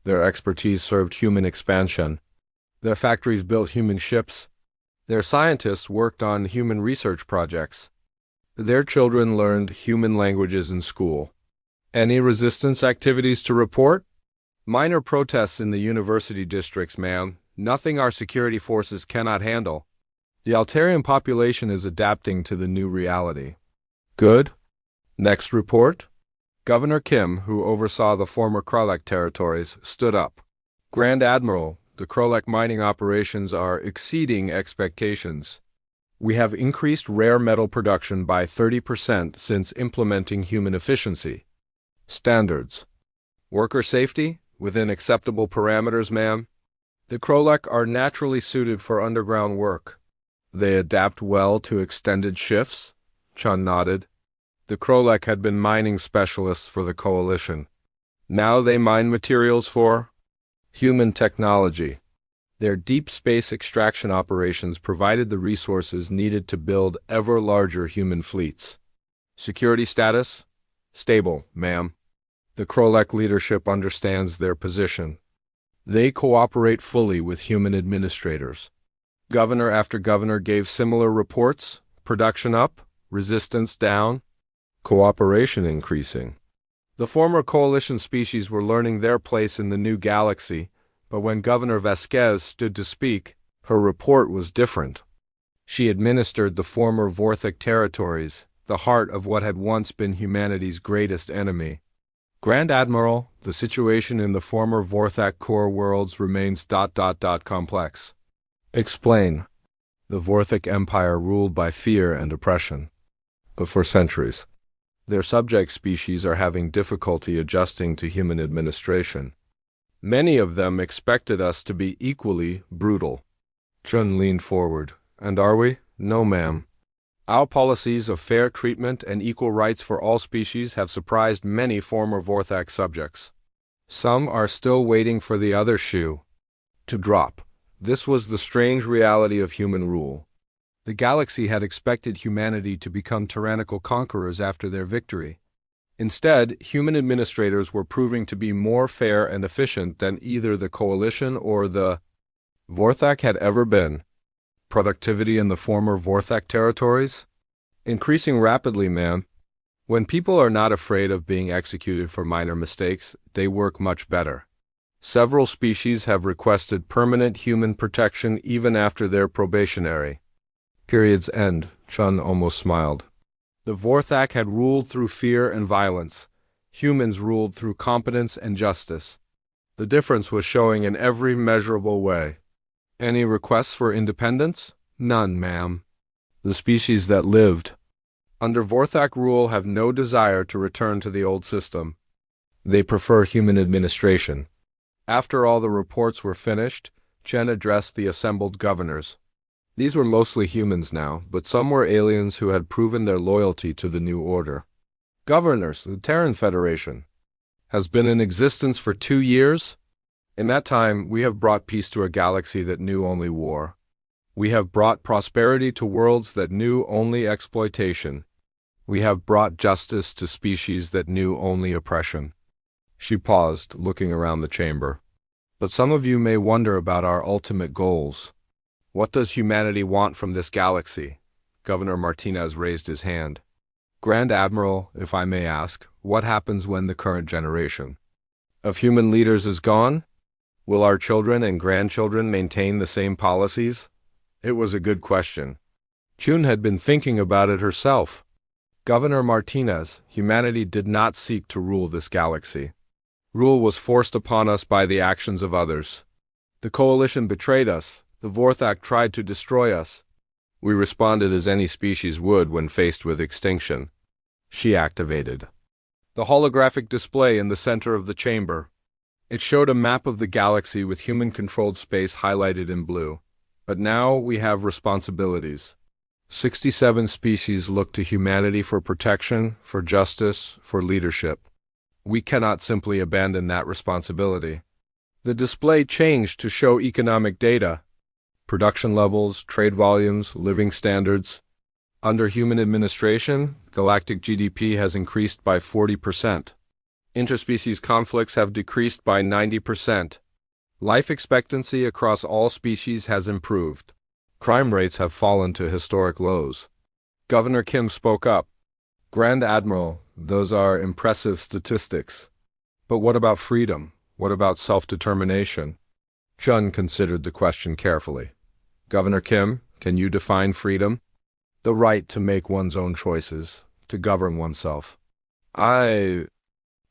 their expertise served human expansion. Their factories built human ships. Their scientists worked on human research projects. Their children learned human languages in school. Any resistance activities to report? Minor protests in the university districts, ma'am. Nothing our security forces cannot handle. The Altarian population is adapting to the new reality. Good. Next report? Governor Kim, who oversaw the former Kralek territories, stood up. Grand Admiral, the Kralek mining operations are exceeding expectations. We have increased rare metal production by 30% since implementing human efficiency standards. Worker safety, within acceptable parameters, ma'am. The Kralek are naturally suited for underground work. They adapt well to extended shifts, Chun nodded. The Kralek had been mining specialists for the Coalition. Now they mine materials for human technology. Their deep space extraction operations provided the resources needed to build ever larger human fleets. Security status? Stable, ma'am. The Kralek leadership understands their position. They cooperate fully with human administrators. Governor after governor gave similar reports. Production up, resistance down, cooperation increasing. The former Coalition species were learning their place in the new galaxy, but when Governor Vasquez stood to speak, her report was different. She administered the former Vorthic territories, the heart of what had once been humanity's greatest enemy. Grand Admiral, the situation in the former Vorthak core worlds remains ... complex. Explain. The Vorthic Empire ruled by fear and oppression. For centuries. Their subject species are having difficulty adjusting to human administration. Many of them expected us to be equally brutal. Chun leaned forward. And are we? No, ma'am. Our policies of fair treatment and equal rights for all species have surprised many former Vorthak subjects. Some are still waiting for the other shoe to drop. This was the strange reality of human rule. The galaxy had expected humanity to become tyrannical conquerors after their victory. Instead, human administrators were proving to be more fair and efficient than either the Coalition or the Vorthak had ever been. Productivity in the former Vorthak territories? Increasing rapidly, ma'am. When people are not afraid of being executed for minor mistakes, they work much better. Several species have requested permanent human protection even after their probationary period's end. Chun almost smiled. The Vorthak had ruled through fear and violence. Humans ruled through competence and justice. The difference was showing in every measurable way. Any requests for independence? None, ma'am. The species that lived under Vorthak rule have no desire to return to the old system. They prefer human administration. After all the reports were finished, Chen addressed the assembled governors. These were mostly humans now, but some were aliens who had proven their loyalty to the new order. Governors, the Terran Federation has been in existence for 2 years. In that time, we have brought peace to a galaxy that knew only war. We have brought prosperity to worlds that knew only exploitation. We have brought justice to species that knew only oppression. She paused, looking around the chamber. But some of you may wonder about our ultimate goals. What does humanity want from this galaxy? Governor Martinez raised his hand. Grand Admiral, if I may ask, what happens when the current generation of human leaders is gone? Will our children and grandchildren maintain the same policies? It was a good question. Chun had been thinking about it herself. Governor Martinez, humanity did not seek to rule this galaxy. Rule was forced upon us by the actions of others. The Coalition betrayed us. The Vorthak tried to destroy us. We responded as any species would when faced with extinction. She activated the holographic display in the center of the chamber. It showed a map of the galaxy with human-controlled space highlighted in blue. But now we have responsibilities. 67 species look to humanity for protection, for justice, for leadership. We cannot simply abandon that responsibility. The display changed to show economic data. Production levels, trade volumes, living standards. Under human administration, galactic GDP has increased by 40%. Interspecies conflicts have decreased by 90%. Life expectancy across all species has improved. Crime rates have fallen to historic lows. Governor Kim spoke up. Grand Admiral, those are impressive statistics. But what about freedom? What about self-determination? Chun considered the question carefully. Governor Kim, can you define freedom? The right to make one's own choices, to govern oneself. I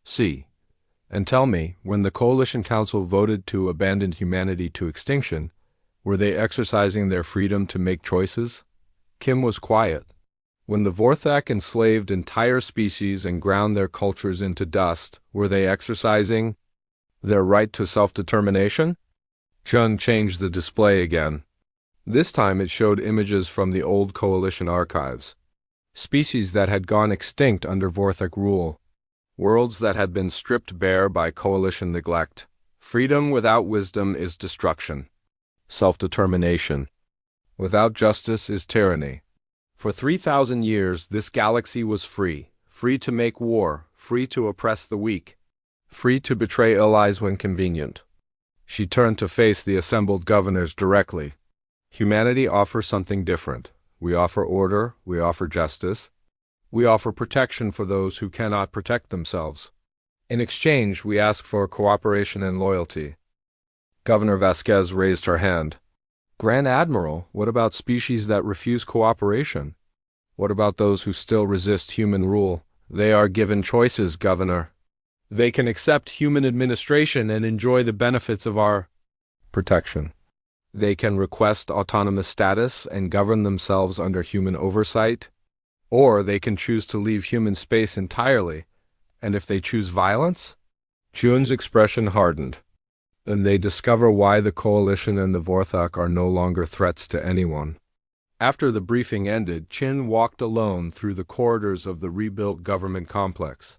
see. And tell me, when the Coalition Council voted to abandon humanity to extinction, were they exercising their freedom to make choices? Kim was quiet. When the Vorthak enslaved entire species and ground their cultures into dust, were they exercising their right to self-determination? Chun changed the display again. This time it showed images from the old Coalition archives. Species that had gone extinct under Vorthak rule. Worlds that had been stripped bare by Coalition neglect. Freedom without wisdom is destruction. Self-determination without justice is tyranny. For 3,000 years, this galaxy was free. Free to make war. Free to oppress the weak. Free to betray allies when convenient. She turned to face the assembled governors directly. Humanity offers something different. We offer order, we offer justice, we offer protection for those who cannot protect themselves. In exchange, we ask for cooperation and loyalty. Governor Vasquez raised her hand. Grand Admiral, what about species that refuse cooperation? What about those who still resist human rule? They are given choices, Governor. They can accept human administration and enjoy the benefits of our protection. They can request autonomous status and govern themselves under human oversight, Or they can choose to leave human space entirely. And if they choose violence? Chun's expression hardened. Then they discover why the Coalition and the Vorthak are no longer threats to anyone. After the briefing ended, Chin walked alone through the corridors of the rebuilt government complex.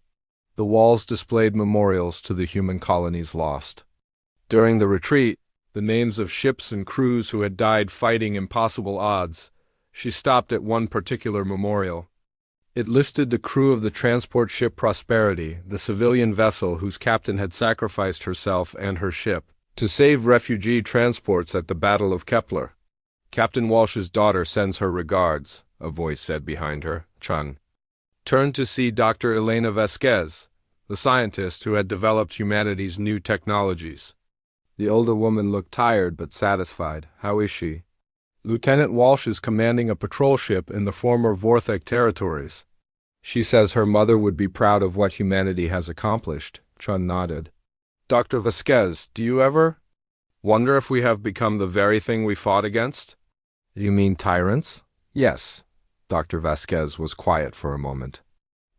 The walls displayed memorials to the human colonies lost. During the retreat, the names of ships and crews who had died fighting impossible odds. She stopped at one particular memorial. It listed the crew of the transport ship Prosperity, the civilian vessel whose captain had sacrificed herself and her ship to save refugee transports at the Battle of Kepler. Captain Walsh's daughter sends her regards, a voice said behind her. Chun turned to see Dr. Elena Vasquez, the scientist who had developed humanity's new technologies. The older woman looked tired but satisfied. How is she? Lieutenant Walsh is commanding a patrol ship in the former Vorthak territories. She says her mother would be proud of what humanity has accomplished. Chun nodded. Dr. Vasquez, do you ever wonder if we have become the very thing we fought against? You mean tyrants? Yes. Dr. Vasquez was quiet for a moment.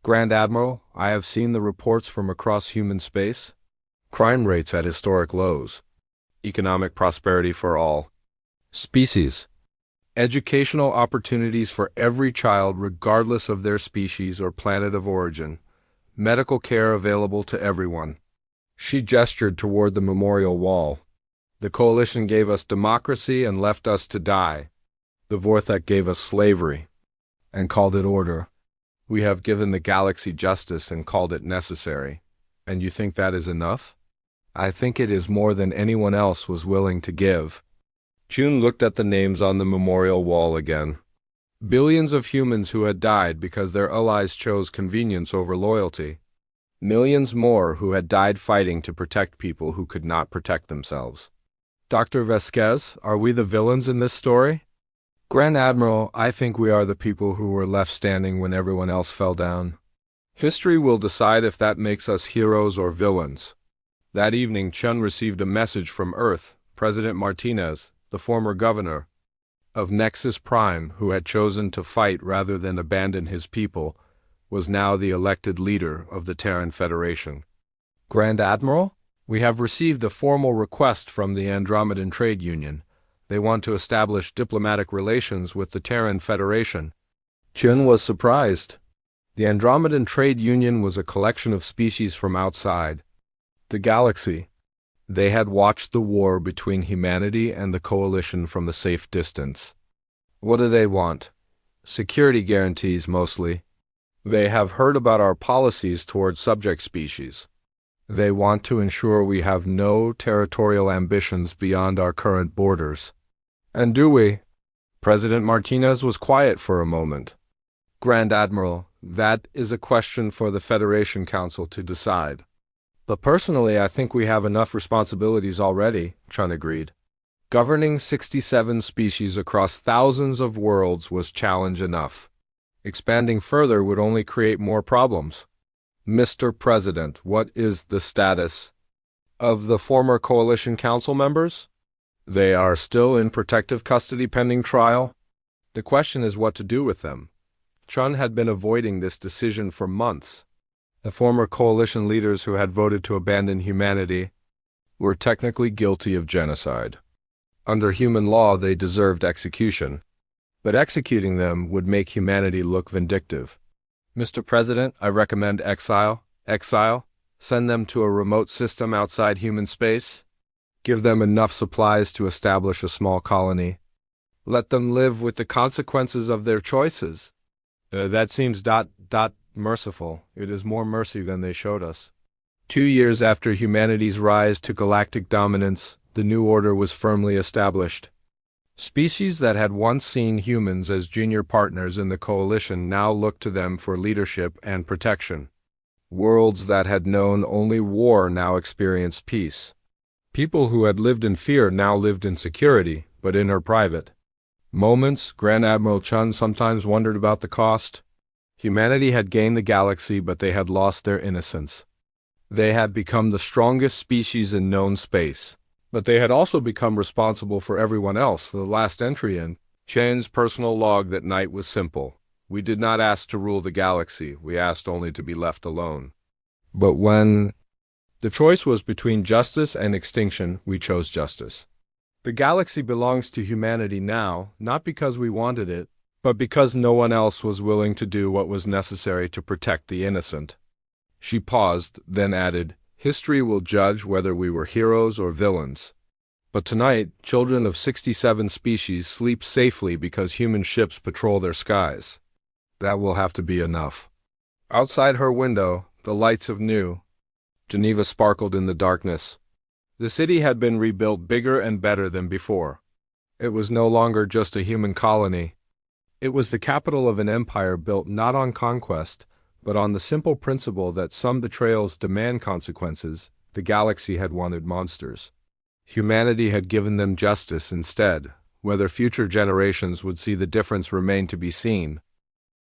Grand Admiral, I have seen the reports from across human space. Crime rates at historic lows. Economic prosperity for all species. Educational opportunities for every child regardless of their species or planet of origin. Medical care available to everyone. She gestured toward the memorial wall. The Coalition gave us democracy and left us to die. The Vorthak gave us slavery and called it order. We have given the galaxy justice and called it necessary. And you think that is enough? I think it is more than anyone else was willing to give. Chun looked at the names on the memorial wall again. Billions of humans who had died because their allies chose convenience over loyalty. Millions more who had died fighting to protect people who could not protect themselves. Dr. Vasquez, are we the villains in this story? Grand Admiral, I think we are the people who were left standing when everyone else fell down. History will decide if that makes us heroes or villains. That evening, Chun received a message from Earth. President Martinez, the former governor of Nexus Prime, who had chosen to fight rather than abandon his people, was now the elected leader of the Terran Federation. Grand Admiral, we have received a formal request from the Andromedan Trade Union. They want to establish diplomatic relations with the Terran Federation. Chun was surprised. The Andromedan Trade Union was a collection of species from outside the galaxy. They had watched the war between humanity and the Coalition from a safe distance. What do they want? Security guarantees, mostly. They have heard about our policies toward subject species. They want to ensure we have no territorial ambitions beyond our current borders. And do we? President Martinez was quiet for a moment. Grand Admiral, that is a question for the Federation Council to decide. But personally, I think we have enough responsibilities already, Chun agreed. Governing 67 species across thousands of worlds was challenge enough. Expanding further would only create more problems. Mr. President, what is the status of the former Coalition Council members? They are still in protective custody pending trial. The question is what to do with them. Chun had been avoiding this decision for months. The former coalition leaders who had voted to abandon humanity were technically guilty of genocide. Under human law, they deserved execution, but executing them would make humanity look vindictive. Mr. President, I recommend exile. Exile? Send them to a remote system outside human space. Give them enough supplies to establish a small colony. Let them live with the consequences of their choices. That seems merciful. It is more mercy than they showed us. 2 years after humanity's rise to galactic dominance, the new order was firmly established. Species that had once seen humans as junior partners in the Coalition now looked to them for leadership and protection. Worlds that had known only war now experienced peace. People who had lived in fear now lived in security, but in her private moments, Grand Admiral Chun sometimes wondered about the cost. Humanity had gained the galaxy, but they had lost their innocence. They had become the strongest species in known space, but they had also become responsible for everyone else. The last entry in Chen's personal log that night was simple. We did not ask to rule the galaxy, we asked only to be left alone. But when the choice was between justice and extinction, we chose justice. The galaxy belongs to humanity now, not because we wanted it, but because no one else was willing to do what was necessary to protect the innocent. She paused, then added, "History will judge whether we were heroes or villains. But tonight, children of 67 species sleep safely because human ships patrol their skies. That will have to be enough." Outside her window, the lights of New Geneva sparkled in the darkness. The city had been rebuilt bigger and better than before. It was no longer just a human colony. It was the capital of an empire built not on conquest, but on the simple principle that some betrayals demand consequences. The galaxy had wanted monsters. Humanity had given them justice instead. Whether future generations would see the difference remained to be seen,